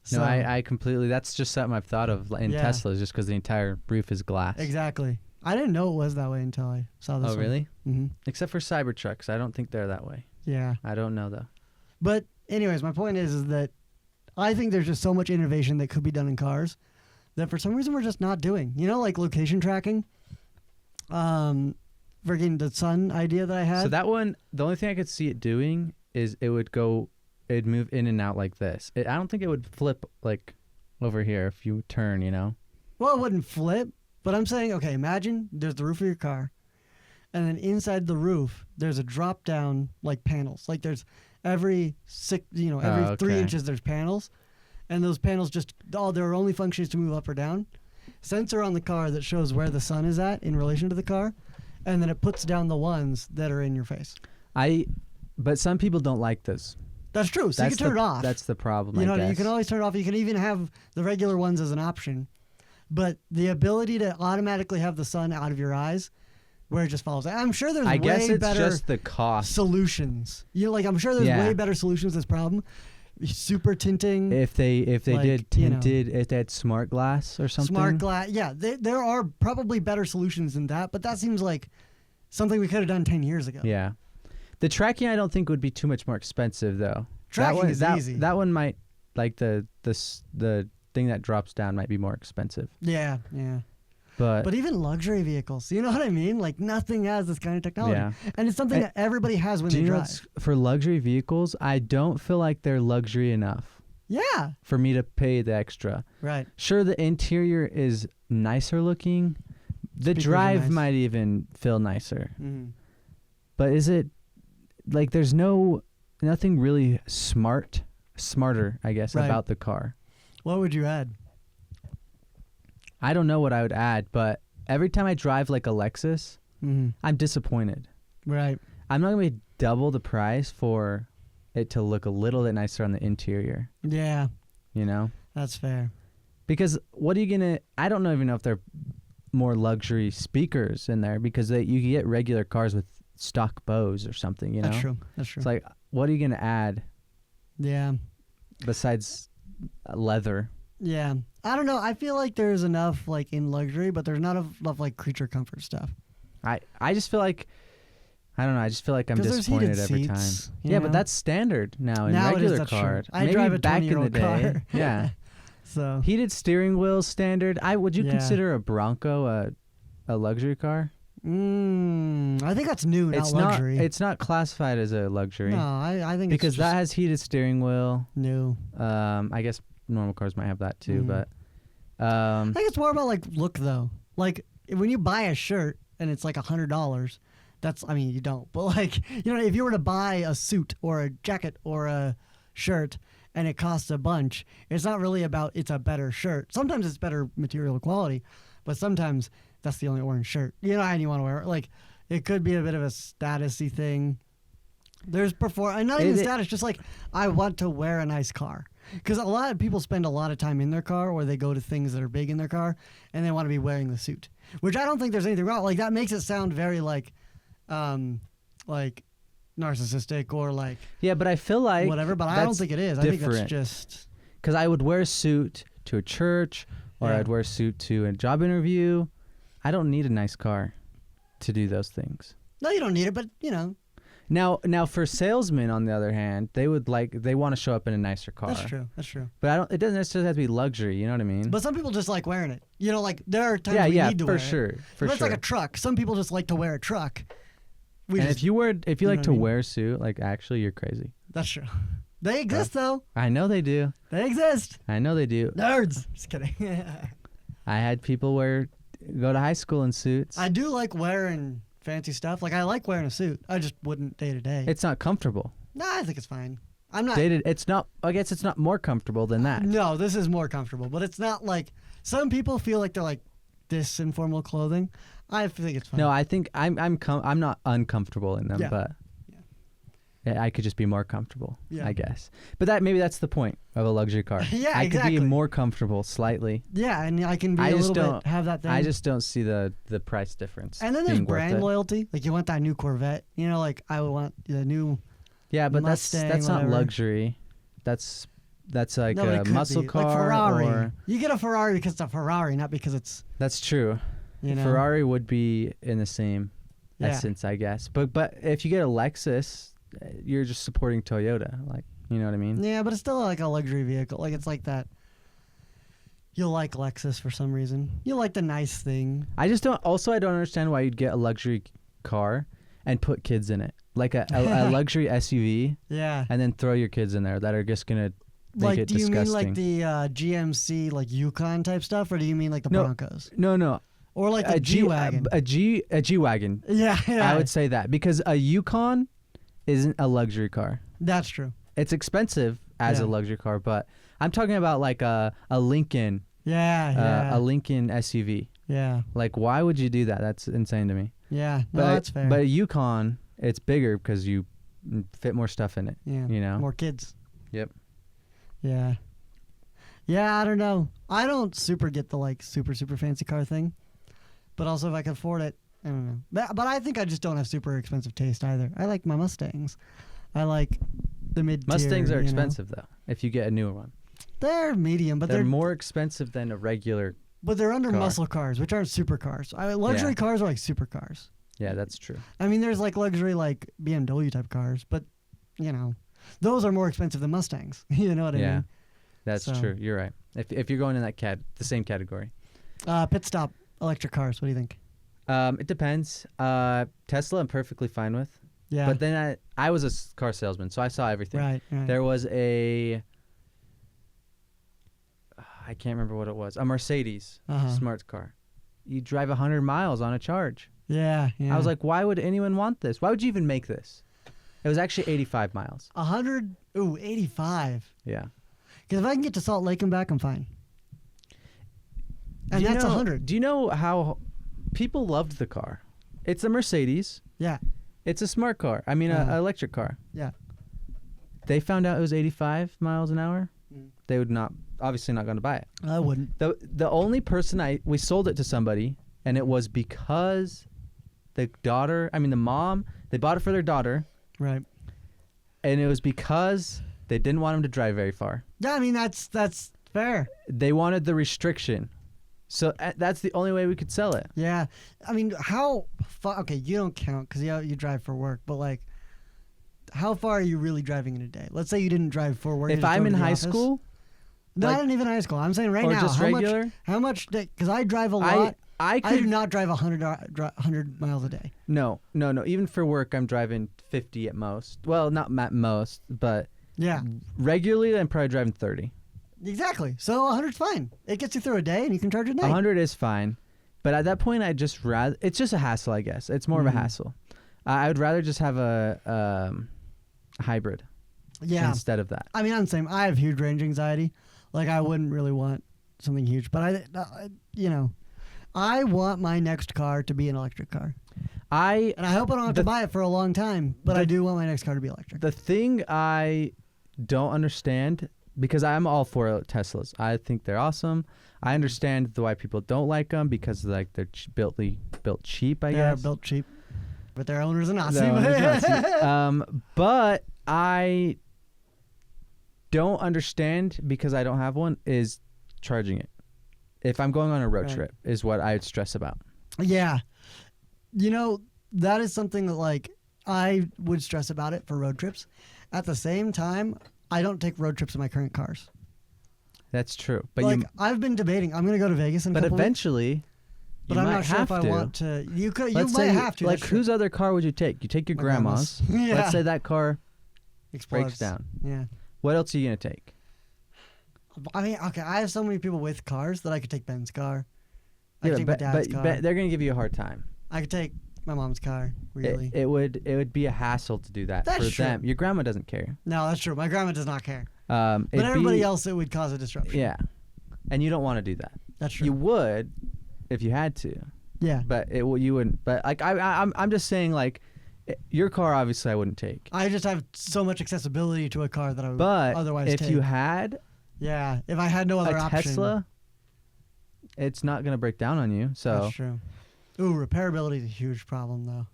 So, No, I completely. That's just something I've thought of in Yeah. Teslas, just because the entire roof is glass. Exactly. I didn't know it was that way until I saw this. Oh, really? Mm-hmm. Except for Cybertrucks, I don't think they're that way. Yeah. I don't know though. But anyways, my point is that I think there's just so much innovation that could be done in cars that for some reason we're just not doing. You know, like location tracking. Freaking the sun idea that I had. So that one, the only thing I could see it doing is it'd move in and out like this. I don't think it would flip like over here if you turn, you know? Well, it wouldn't flip, but I'm saying, okay, imagine there's the roof of your car, and then inside the roof there's a drop down like panels. Like there's every 3 okay. inches there's panels, and those panels just their only function is to move up or down. Sensor on the car that shows where the sun is at in relation to the car, and then it puts down the ones that are in your face. But some people don't like this. That's true. So you can turn it off. That's the problem. You know, I guess. you can always turn it off. You can even have the regular ones as an option. But the ability to automatically have the sun out of your eyes, where it just follows. I'm sure there's I guess way it's better just the cost. solutions. You know, like I'm sure there's Yeah. way better solutions to this problem. Super tinting. If they like, did tinted, if they had smart glass or something. Smart glass. Yeah, there are probably better solutions than that, but that seems like something we could have done 10 years ago. Yeah. The tracking I don't think would be too much more expensive though. Tracking is that, easy. That one might, like the thing that drops down might be more expensive. Yeah. But even luxury vehicles, you know what I mean? Like nothing has this kind of technology. Yeah. And it's something that everybody has when Do they you know drive. what's- for luxury vehicles, I don't feel like they're luxury enough Yeah. for me to pay the extra. Right. Sure, the interior is nicer looking. The Speakers are drive nice. might even feel nicer. Mm-hmm. But is it like there's nothing really smarter, I guess, Right. about the car. What would you add? I don't know what I would add, but every time I drive like a Lexus, Mm-hmm. I'm disappointed. Right. I'm not going to be double the price for it to look a little bit nicer on the interior, Yeah, you know? that's fair. Because what are you going to... I don't even know if they're more luxury speakers in there because you get regular cars with stock Bose or something, you know? That's true. That's true. It's like, what are you going to add Yeah. besides leather? Yeah. I don't know. I feel like there's enough like in luxury, but there's not enough like creature comfort stuff. I just feel like... I don't know. I just feel like I'm 'Cause there's disappointed heated every seats, time. you Yeah, know? but that's standard now in Nowadays, regular that's true. cars. I Maybe drive a back in the 20-year-old day. car. Yeah. So Heated steering wheel standard. Would you Yeah. consider a Bronco a luxury car? I think that's new, not luxury. It's not classified as a luxury. No, I think because it's that just has heated steering wheel. new. I guess normal cars might have that too, Mhm. but I think it's more about like look though. Like when you buy a shirt and it's like $100, I mean, you don't. But like, if you were to buy a suit or a jacket or a shirt and it costs a bunch, it's not really about it's a better shirt. Sometimes it's better material quality, but sometimes that's the only orange shirt. And you want to wear it. Like, it could be a bit of a statusy thing. There's and not even status, just like I want to wear a nice car. Because a lot of people spend a lot of time in their car, or they go to things that are big in their car, and they want to be wearing the suit. Which I don't think there's anything wrong. Like, that makes it sound very like narcissistic or like but I feel like whatever. But I don't think it is. Different. I think that's just because I would wear a suit to a church, or I'd wear a suit to a job interview. I don't need a nice car to do those things. No, you don't need it, but Now for salesmen, on the other hand, they want to show up in a nicer car. That's true. But it doesn't necessarily have to be luxury. You know what I mean? But some people just like wearing it. Like there are times we need to wear it. For sure. It's like a truck. Some people just like to wear a truck. If you like to wear a suit, like actually, you're crazy. That's true. They exist though. I know they do. They exist. I know they do. Nerds. Just kidding. I had people go to high school in suits. I do like wearing fancy stuff. Like, I like wearing a suit. I just wouldn't day to day. It's not comfortable. No, I think it's fine. I'm not. It's not. I guess it's not more comfortable than that. No, this is more comfortable, but it's not like some people feel like they're like this in formal clothing. I think it's fine. No, I think I'm not uncomfortable in them, but I could just be more comfortable. I guess. But maybe that's the point of a luxury car. I could be more comfortable slightly. Yeah, and I can be a little bit have that thing. I just don't see the price difference. And then there's brand loyalty. Like, you want that new Corvette. Like I would want the new. Yeah, but Mustang, that's not whatever. luxury. That's like a muscle car. Like Ferrari. Or you get a Ferrari because it's a Ferrari, not because it's. That's true. Ferrari would be in the same essence, I guess. But if you get a Lexus, you're just supporting Toyota. Like, you know what I mean? Yeah, but it's still like a luxury vehicle. Like, it's like that. You'll like Lexus for some reason. You like the nice thing. I don't understand why you'd get a luxury car and put kids in it. Like a luxury SUV. Yeah. And then throw your kids in there that are just going to make it disgusting. Do you mean like the GMC, like Yukon type stuff, or do you mean like the Broncos? No. Or like a G-Wagon. A G-Wagon. Yeah. I would say that. Because a Yukon isn't a luxury car. That's true. It's expensive as a luxury car, but I'm talking about like a Lincoln. Yeah. A Lincoln SUV. Yeah. Like, why would you do that? That's insane to me. Yeah. No, that's fair. But a Yukon, it's bigger because you fit more stuff in it. Yeah. More kids. Yep. Yeah. Yeah, I don't know. I don't super get the like super fancy car thing. But also, if I can afford it, I don't know. But I think I just don't have super expensive taste either. I like my Mustangs. I like the mid-tier. Mustangs are expensive, though, if you get a newer one. They're medium, but they're more expensive than a regular But they're under muscle cars, which aren't supercars. Luxury cars are like supercars. Yeah, that's true. I mean, there's like luxury like BMW type cars, but, those are more expensive than Mustangs. You know what I mean? Yeah, that's true. You're right. If you're going in that the same category. Pit stop electric cars. What do you think? It depends. Tesla, I'm perfectly fine with. Yeah. But then I was a car salesman, so I saw everything. Right. There was I can't remember what it was. A Mercedes smart car. You drive 100 miles on a charge. Yeah. I was like, why would anyone want this? Why would you even make this? It was actually 85 miles. 100? Ooh, 85. Yeah. Because if I can get to Salt Lake and back, I'm fine. And that's 100. Do you know how people loved the car? It's a Mercedes. Yeah. It's a smart car. I mean, an electric car. Yeah. They found out it was 85 miles an hour. They would obviously not going to buy it. I wouldn't. The only person we sold it to somebody, and it was because the mom, they bought it for their daughter. Right. And it was because they didn't want him to drive very far. Yeah, I mean, that's fair. They wanted the restriction. So that's the only way we could sell it. Yeah. I mean, how far? Okay, you don't count because you drive for work, but like, how far are you really driving in a day? Let's say you didn't drive for work. If I'm in high school? Not even high school. I'm saying right now. Just regular? How much? Because I drive a lot. I do not drive 100 miles a day. No. Even for work, I'm driving 50 at most. Well, not at most, but regularly, I'm probably driving 30. Exactly. So 100's fine. It gets you through a day, and you can charge a day. 100 is fine, but at that point, it's just a hassle, I guess. It's more of a hassle. I would rather just have a hybrid instead of that. I mean, I'm the same. I have huge range anxiety. Like, I wouldn't really want something huge. But, I want my next car to be an electric car. And I hope I don't have to buy it for a long time, but I do want my next car to be electric. The thing I don't understand, because I'm all for Teslas. I think they're awesome. I understand why people don't like them because like they're built cheap, I guess. They're built cheap. But their owners are not. But I don't understand, because I don't have one, is charging it. If I'm going on a road trip is what I would stress about. Yeah. That is something that like I would stress about it for road trips. At the same time, I don't take road trips in my current cars. That's true. But like I've been debating. I'm going to go to Vegas in a couple eventually weeks, but I'm not sure if I want to. You might have to. Like, whose other car would you take? You take your grandma's. Yeah. Let's say that car explodes. breaks down. Yeah. What else are you going to take? I mean, okay, I have so many people with cars that I could take Ben's car. I could take my dad's car. But they're going to give you a hard time. I could take my mom's car, really. It would be a hassle to do that for them. Your grandma doesn't care. No, that's true. My grandma does not care. But everybody else, it would cause a disruption. Yeah. And you don't want to do that. That's true. You would if you had to. Yeah. But you wouldn't. But like I'm just saying, like, your car obviously I wouldn't take. I just have so much accessibility to a car that I would otherwise take. But if you had if I had no other option. Tesla, it's not going to break down on you. So that's true. Ooh, repairability is a huge problem, though.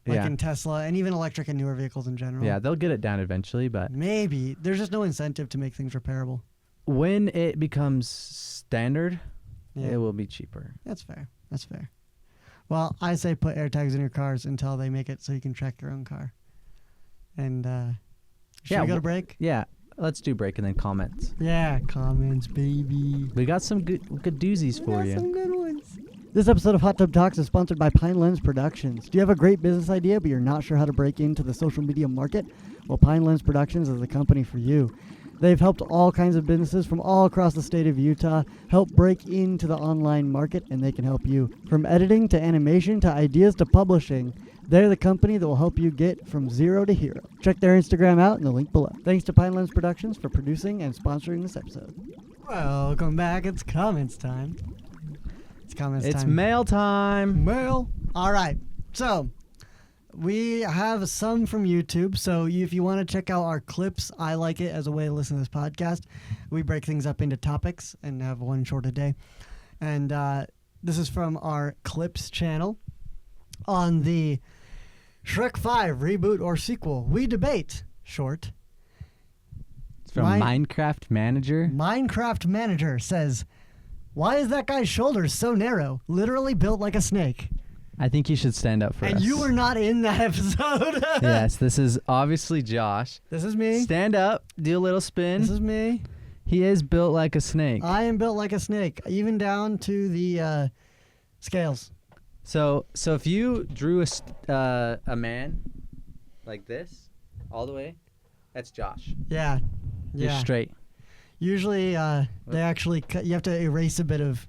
Like in Tesla and even electric and newer vehicles in general. Yeah, they'll get it down eventually, but maybe there's just no incentive to make things repairable. When it becomes standard, it will be cheaper. That's fair. That's fair. Well, I say put AirTags in your cars until they make it so you can track your own car. And should we go to break? Yeah. Let's do break and then comments. Yeah, comments, baby. We got some good doozies for you. Some good ones. This episode of Hot Tub Talks is sponsored by Pine Lens Productions. Do you have a great business idea, but you're not sure how to break into the social media market? Well, Pine Lens Productions is the company for you. They've helped all kinds of businesses from all across the state of Utah help break into the online market, and they can help you. From editing to animation to ideas to publishing, they're the company that will help you get from zero to hero. Check their Instagram out in the link below. Thanks to Pine Lens Productions for producing and sponsoring this episode. Welcome back. It's comments time. It's mail time. Mail. All right. So we have some from YouTube. So if you want to check out our clips, I like it as a way to listen to this podcast. We break things up into topics and have one short a day. And this is from our clips channel on the Shrek 5 reboot or sequel. We debate. Short. It's from Minecraft Manager. Minecraft Manager says, "Why is that guy's shoulders so narrow? Literally built like a snake." I think you should stand up for us. And you were not in that episode. Yes, this is obviously Josh. This is me. Stand up, do a little spin. This is me. He is built like a snake. I am built like a snake, even down to the scales. So if you drew a man like this, all the way, that's Josh. Yeah. You're straight. Usually, they actually cut. You have to erase a bit of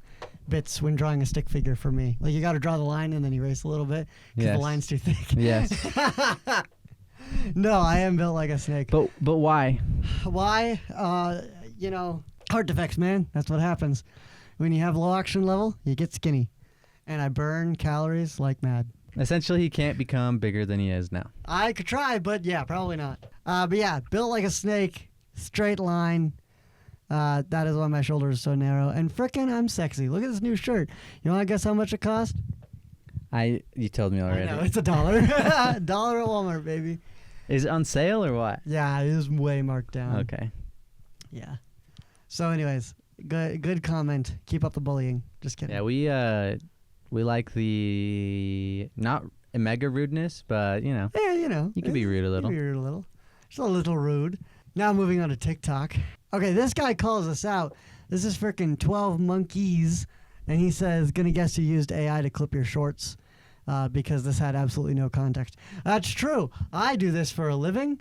bits when drawing a stick figure for me. Like, you got to draw the line and then erase a little bit because the line's too thick. Yes. No, I am built like a snake. But why? Why? Heart defects, man. That's what happens. When you have low oxygen level, you get skinny. And I burn calories like mad. Essentially, he can't become bigger than he is now. I could try, but yeah, probably not. But yeah, built like a snake, straight line. That is why my shoulders are so narrow. And frickin' I'm sexy. Look at this new shirt. You want to guess how much it cost? You told me already. I know, it's $1. $1 at Walmart, baby. Is it on sale or what? Yeah, it is way marked down. Okay. Yeah. So anyways, good comment. Keep up the bullying. Just kidding. Yeah, we like the not mega rudeness, but Yeah, you can be rude a little. You can be rude a little. Just a little rude. Now moving on to TikTok. Okay, this guy calls us out. This is freaking 12 Monkeys, and he says, "Gonna guess you used AI to clip your shorts." Because this had absolutely no context. That's true. I do this for a living.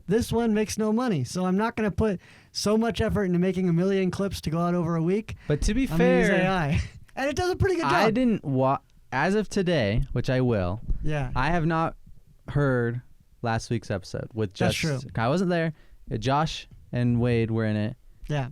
This one makes no money, so I'm not going to put so much effort into making 1 million clips to go out over a week. But to be I'm fair, gonna use AI. And it does a pretty good job. I didn't as of today, which I will. Yeah. I have not heard last week's episode with That's just. true. I wasn't there. Josh and Wade were in it. Yeah.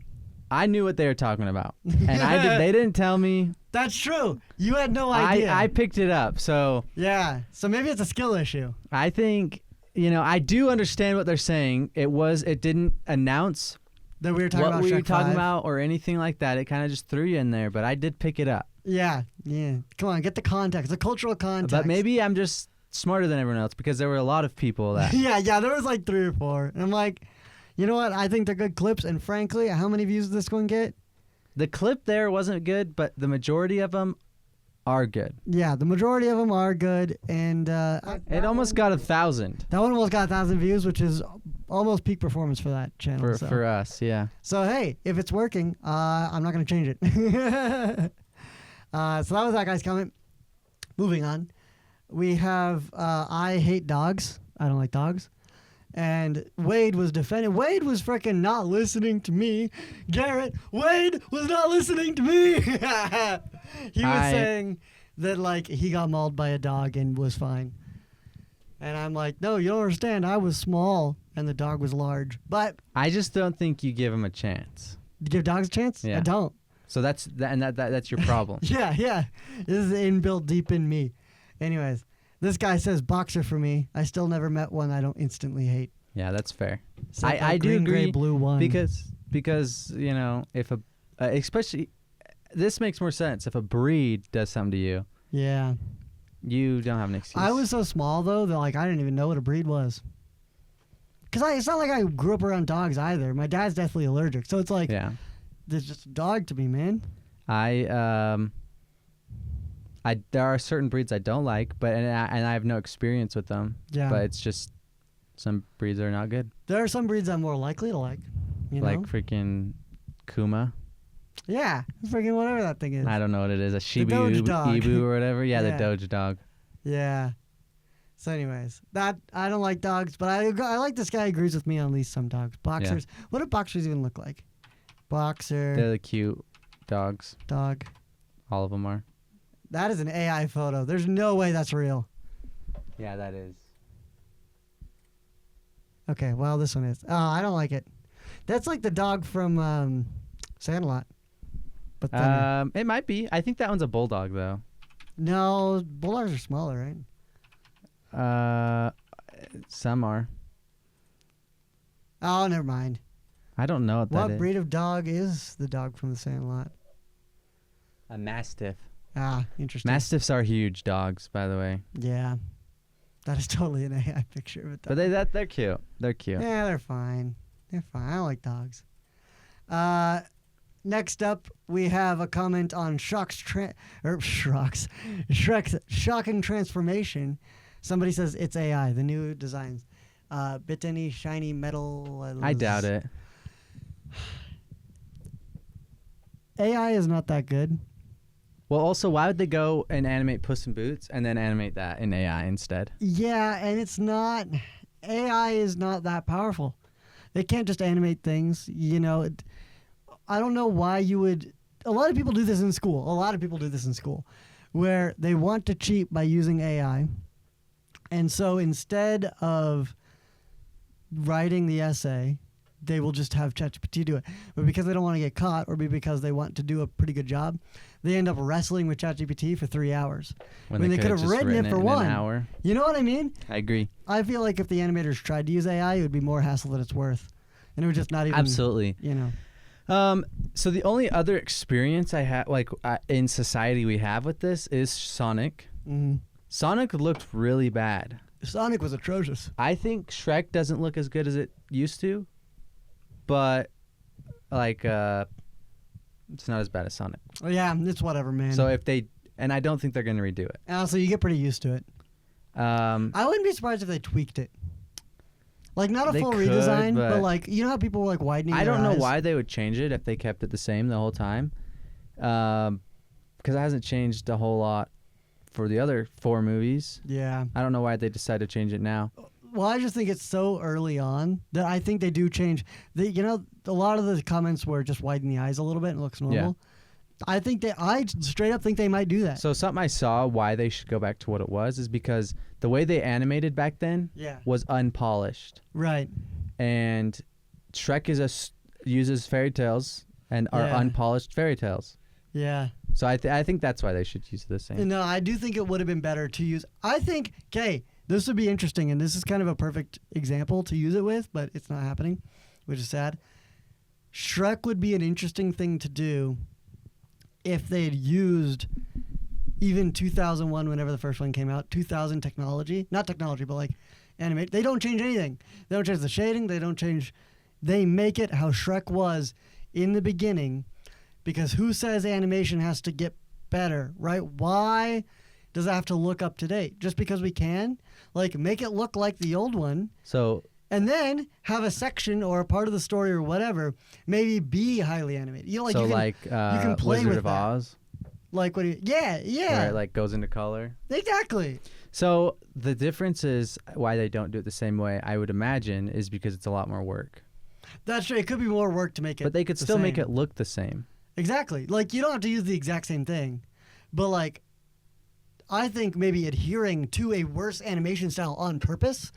I knew what they were talking about, and they didn't tell me. That's true. You had no idea. I picked it up, so yeah. So maybe it's a skill issue. I think I do understand what they're saying. It didn't announce That we were talking what about we were Shrek talking 5. about or anything like that. It kind of just threw you in there, but I did pick it up. Yeah. Come on, get the context, the cultural context. But maybe I'm just smarter than everyone else because there were a lot of people that. yeah. There was like 3 or 4, and I'm like, you know what? I think they're good clips, and frankly, how many views is this going to get? The clip there wasn't good, but the majority of them are good. Yeah, the majority of them are good, and It almost got 1,000 that one almost got 1,000 views, which is almost peak performance for that channel. for us. Yeah. So hey, if it's working, I'm not going to change it. So that was that guy's comment. Moving on, we have I hate dogs. I don't like dogs. And Wade was defending. Wade was freaking not listening to me. Garrett, Wade was not listening to me. He was saying that like he got mauled by a dog and was fine. And I'm like, no, you don't understand. I was small and the dog was large. But I just don't think you give them a chance. give dogs a chance? Yeah. I don't. So that's your problem. Yeah. This is inbuilt deep in me. Anyways, this guy says boxer for me. I still never met one I don't instantly hate. Yeah, that's fair. Except I that do green, agree gray, blue one. because if especially this makes more sense if a breed does something to you. Yeah. You don't have an excuse. I was so small though that like I didn't even know what a breed was. Cause it's not like I grew up around dogs either. My dad's definitely allergic, so it's like there's just a dog to me, man. There are certain breeds I don't like, but and I have no experience with them. Yeah. But it's just some breeds are not good. There are some breeds I'm more likely to like. You Like know? freaking Kuma. Yeah, freaking whatever that thing is. I don't know what it is. A Shiba Doge dog. Ibu or whatever. Yeah, Yeah. the Doge dog. Yeah. So, anyways, that I don't like dogs, but I like this guy agrees with me on at least some dogs. Boxers. What do boxers even look like? Boxer. They're the cute dogs. Dog. All of them are. That is an AI photo. There's no way that's real. Yeah, that is. Okay, well, this one is. Oh, I don't like it. That's like the dog from Sandlot. But then, It might be. I think that one's a bulldog though. no, bulldogs are smaller, right? Some are. Oh, never mind. I don't know what that What is. breed of dog is the dog from the Sandlot? A mastiff. Ah, interesting. Mastiffs are huge dogs, by the way. Yeah. That is totally an AI picture. But they're cute. They're cute. Yeah, they're fine. They're fine. I don't like dogs. Next up, we have a comment on Shrek's shocking transformation. Somebody says it's AI, the new designs. Bitany shiny metal. I doubt it. AI is not that good. Well, also, why would they go and animate Puss in Boots and then animate that in AI instead? Yeah, and it's not. AI is not that powerful. They can't just animate things. You know, I don't know why you would. A lot of people do this in school. Where they want to cheat by using AI. And so instead of writing the essay, they will just have ChatGPT do it. But because they don't want to get caught or because they want to do a pretty good job, they end up wrestling with ChatGPT for 3 hours. When they could have just written it for in 1 hour. You know what I mean? I agree. I feel like if the animators tried to use AI, it would be more hassle than it's worth. And it would just not even... Absolutely. You know. So the only other experience I have, in society we have with this is Sonic. Mm-hmm. Sonic looked really bad. Sonic was atrocious. I think Shrek doesn't look as good as it used to, but it's not as bad as Sonic. Oh, yeah, it's whatever, man. So and I don't think they're going to redo it. Also, you get pretty used to it. I wouldn't be surprised if they tweaked it. Like, not a They full could, redesign, but but like, you know how people were like widening I their don't know eyes? why they would change it if they kept it the same the whole time, because it hasn't changed a whole lot for the other 4 movies. Yeah. I don't know why they decided to change it now. Well, I just think it's so early on that I think they do change. A lot of the comments were just widen the eyes a little bit and it looks normal. I straight up think they might do that. So something I saw why they should go back to what it was is because the way they animated back then was unpolished. Right. And Shrek uses fairy tales and are unpolished fairy tales. Yeah. So I think that's why they should use the same. No, I do think it would have been better to use. I think, okay, this would be interesting, and this is kind of a perfect example to use it with, but it's not happening, which is sad. Shrek would be an interesting thing to do if they had used even 2001, whenever the first one came out, 2000 technology. Not technology, but like animate. They don't change anything. They don't change the shading. They make it how Shrek was in the beginning. Because who says animation has to get better, right? Why does it have to look up to date? Just because we can? Like, make it look like the old one. So, and then have a section or a part of the story or whatever maybe be highly animated. You know, like you can play Wizard with of that. Oz. Like what? Yeah. Where it like goes into color. Exactly. So the difference is why they don't do it the same way. I would imagine is because it's a lot more work. That's true. It could be more work to make it. But they could still make it look the same. Exactly. Like, you don't have to use the exact same thing. But, like, I think maybe adhering to a worse animation style on purpose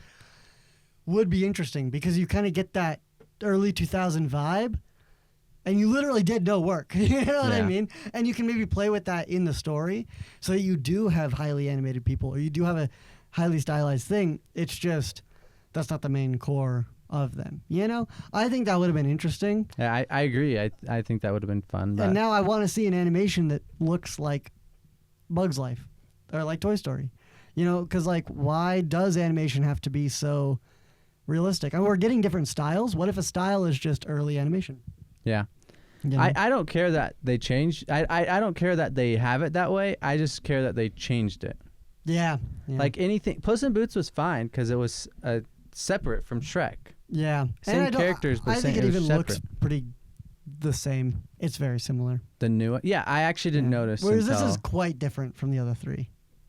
would be interesting because you kind of get that early 2000 vibe and you literally did no work. You know what I mean? And you can maybe play with that in the story so that you do have highly animated people or you do have a highly stylized thing. It's just that's not the main core of them, you know? I think that would have been interesting. Yeah, I agree. I think that would have been fun. But and now I want to see an animation that looks like Bug's Life or like Toy Story, you know? Because, like, why does animation have to be so realistic? I mean, we're getting different styles. What if a style is just early animation? Yeah. You know? I don't care that they changed. I don't care that they have it that way. I just care that they changed it. Yeah. Like anything. Puss in Boots was fine because it was separate from Shrek. Yeah. Same characters, but I think it even separate. looks pretty the same. It's very similar. The new one? Yeah, I actually didn't notice. Whereas this is quite different from the other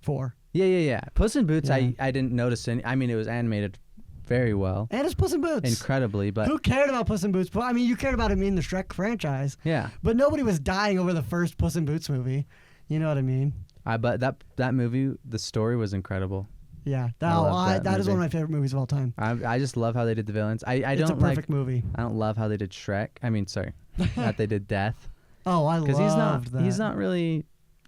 four. Yeah. Puss in Boots, I didn't notice any. I mean, it was animated very well. And it's Puss in Boots. Incredibly, but who cared about Puss in Boots? I mean, you cared about him in the Shrek franchise. Yeah. But nobody was dying over the first Puss in Boots movie. You know what I mean? But that movie, the story was incredible. Yeah, that is one of my favorite movies of all time. I just love how they did the villains. It's a perfect movie. I don't love how they did Shrek. I mean, sorry, that they did Death. Oh, I loved that. He's not really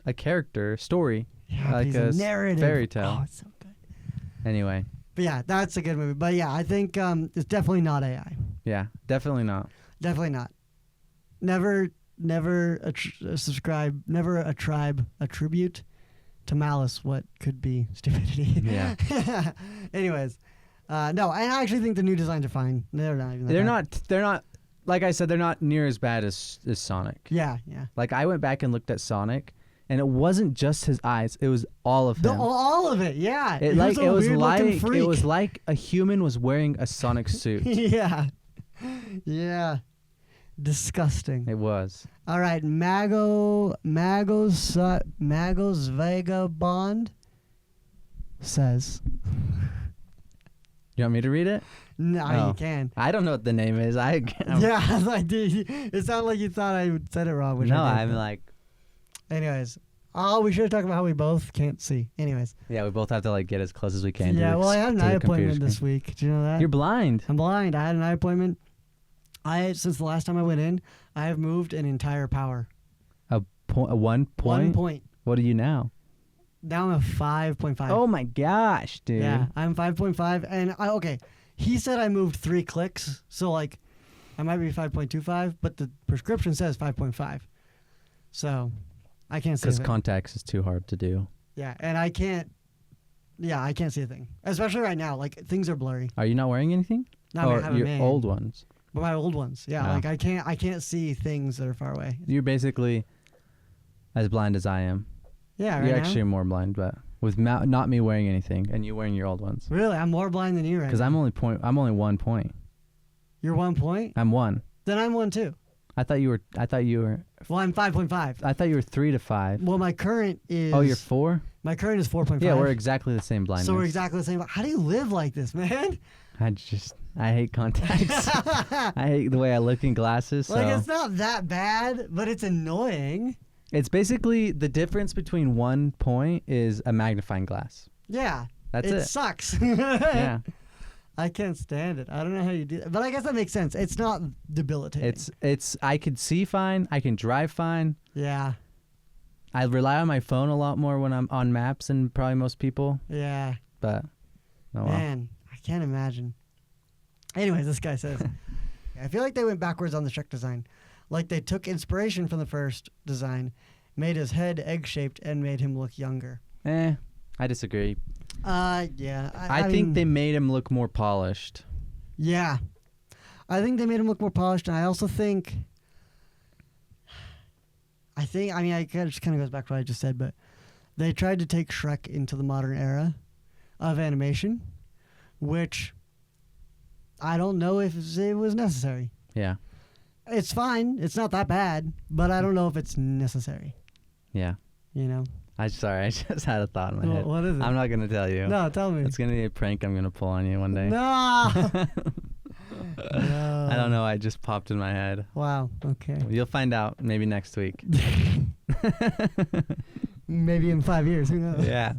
a character story. Yeah, like he's a narrative fairy tale. Oh, it's so good. Anyway. But yeah, that's a good movie. But yeah, I think it's definitely not AI. Yeah, definitely not. Definitely not. Never attribute to malice what could be stupidity. Yeah. Anyways, no, and I actually think the new designs are fine. They're not even. They're not. Like I said, they're not near as bad as Sonic. Yeah. Like I went back and looked at Sonic, and it wasn't just his eyes; it was all of him. All of it. Yeah. It was like a human was wearing a Sonic suit. Yeah. Yeah. Disgusting. It was. All right, Magos Vagabond says. You want me to read it? No, you can. I don't know what the name is. Yeah, like it sounded like you thought I said it wrong. I'm like. Anyways, we should have talked about how we both can't see. Anyways. Yeah, we both have to like get as close as we can. Yeah, well, I had an eye appointment this week. Do you know that? You're blind. I'm blind. I had an eye appointment. Since the last time I went in, I have moved an entire power. A 1 point? 1 point. What are you now? Now I'm a 5.5. Oh my gosh, dude. Yeah, I'm 5.5. And okay, he said I moved 3 clicks. So like, I might be 5.25, but the prescription says 5.5. So I can't see. Because contacts is too hard to do. Yeah, and I can't see a thing. Especially right now. Like, things are blurry. Are you not wearing anything? No, I haven't. Your old ones? But my old ones, yeah. Like I can't see things that are far away. You're basically as blind as I am. Yeah, right. You're actually more blind, but with not me wearing anything and you wearing your old ones. Really, I'm more blind than you right now. Because I'm only 1 point. You're 1 point? I'm 1. Then I'm 1 too. I thought you were. Well, I'm 5.5. I thought you were 3 to 5. Well, my current is. Oh, you're 4. My current is 4.5. Yeah, we're exactly the same blindness. So we're exactly the same. How do you live like this, man? I hate contacts. I hate the way I look in glasses. Like, it's not that bad, but it's annoying. It's basically the difference between 1 point is a magnifying glass. Yeah. That's it. It sucks. Yeah. I can't stand it. I don't know how you do that. But I guess that makes sense. It's not debilitating. It's I can see fine. I can drive fine. Yeah. I rely on my phone a lot more when I'm on maps than probably most people. Yeah. But, oh well. Man, I can't imagine. Anyways, this guy says, I feel like they went backwards on the Shrek design. Like they took inspiration from the first design, made his head egg-shaped, and made him look younger. I disagree. Yeah. I think they made him look more polished. Yeah. I think they made him look more polished, and I also think... it just kind of goes back to what I just said, but they tried to take Shrek into the modern era of animation, which I don't know if it was necessary. Yeah. It's fine. It's not that bad, but I don't know if it's necessary. Yeah. You know? I just had a thought in my head. What is it? I'm not going to tell you. No, tell me. It's going to be a prank I'm going to pull on you one day. No! No. I don't know. I just popped in my head. Wow. Okay. You'll find out maybe next week. Maybe in 5 years. Who knows? Yeah.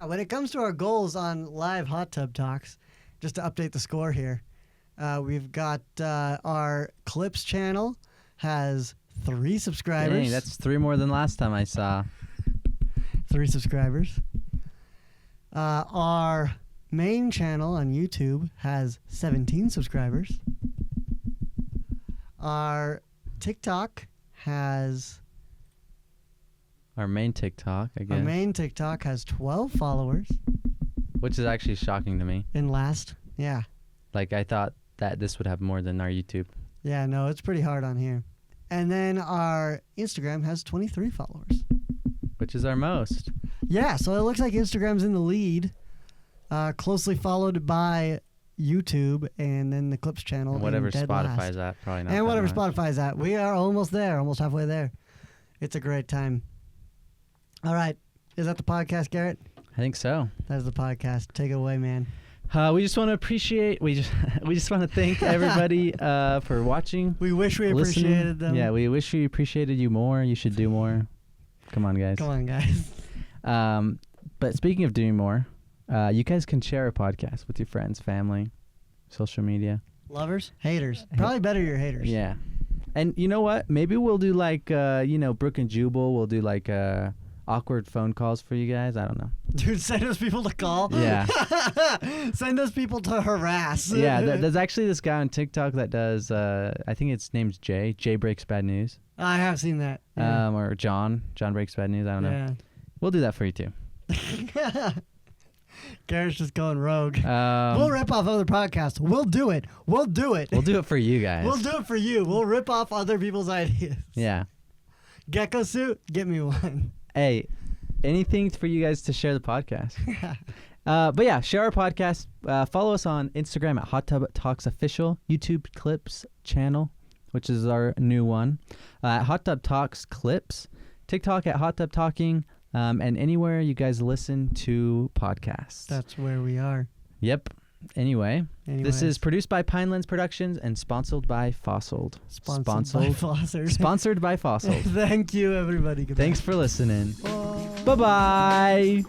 When it comes to our goals on live hot tub talks, just to update the score here, we've got our Clips channel has 3 subscribers. Dang, that's 3 more than last time I saw. 3 subscribers. Our main channel on YouTube has 17 subscribers. Our TikTok has... Our main TikTok, I guess. Our main TikTok has 12 followers. Which is actually shocking to me. In last. Yeah. Like, I thought that this would have more than our YouTube. Yeah, no, it's pretty hard on here. And then our Instagram has 23 followers. Which is our most. Yeah, so it looks like Instagram's in the lead, closely followed by YouTube and then the Clips channel. And whatever dead Spotify's last. at, probably not. And whatever much. Spotify's at. We are almost there, almost halfway there. It's a great time. All right. Is that the podcast, Garrett? I think so. That is the podcast. Take it away, man. We just want to appreciate. We just want to thank everybody for watching. We wish we listening. appreciated them. Yeah, we wish we appreciated you more. You should do more. Come on, guys. Come on, guys. But speaking of doing more, you guys can share a podcast with your friends, family, social media. Lovers, haters. Probably better your haters. Yeah. And you know what? Maybe we'll do like Brooke and Jubal. We'll do like awkward phone calls for you guys. I don't know. Dude, send us people to call. Yeah. Send us people to harass. Yeah, there's actually this guy on TikTok that does, I think its name's Jay. Jay Breaks Bad News. I have seen that. Yeah. Or John Breaks Bad News. I don't know. Yeah. We'll do that for you too. Garrett's just going rogue. We'll We'll rip off other podcasts. We'll do it. We'll do it. do it for you guys. We'll do it for you. We'll rip off other people's ideas. Yeah. Gecko suit, get me one. Hey, anything for you guys to share the podcast. But yeah, share our podcast. Follow us on Instagram at Hot Tub Talks Official, YouTube Clips channel, which is our new one. Hot Tub Talks Clips, TikTok at Hot Tub Talking, and anywhere you guys listen to podcasts. That's where we are. Yep. Anyway, Anyways. This is produced by Pinelands Productions and sponsored by Fossiled. Sponsored by Foster. Sponsored by Fossiled. Thank you, everybody. Goodbye. Thanks for listening. Bye. Bye-bye.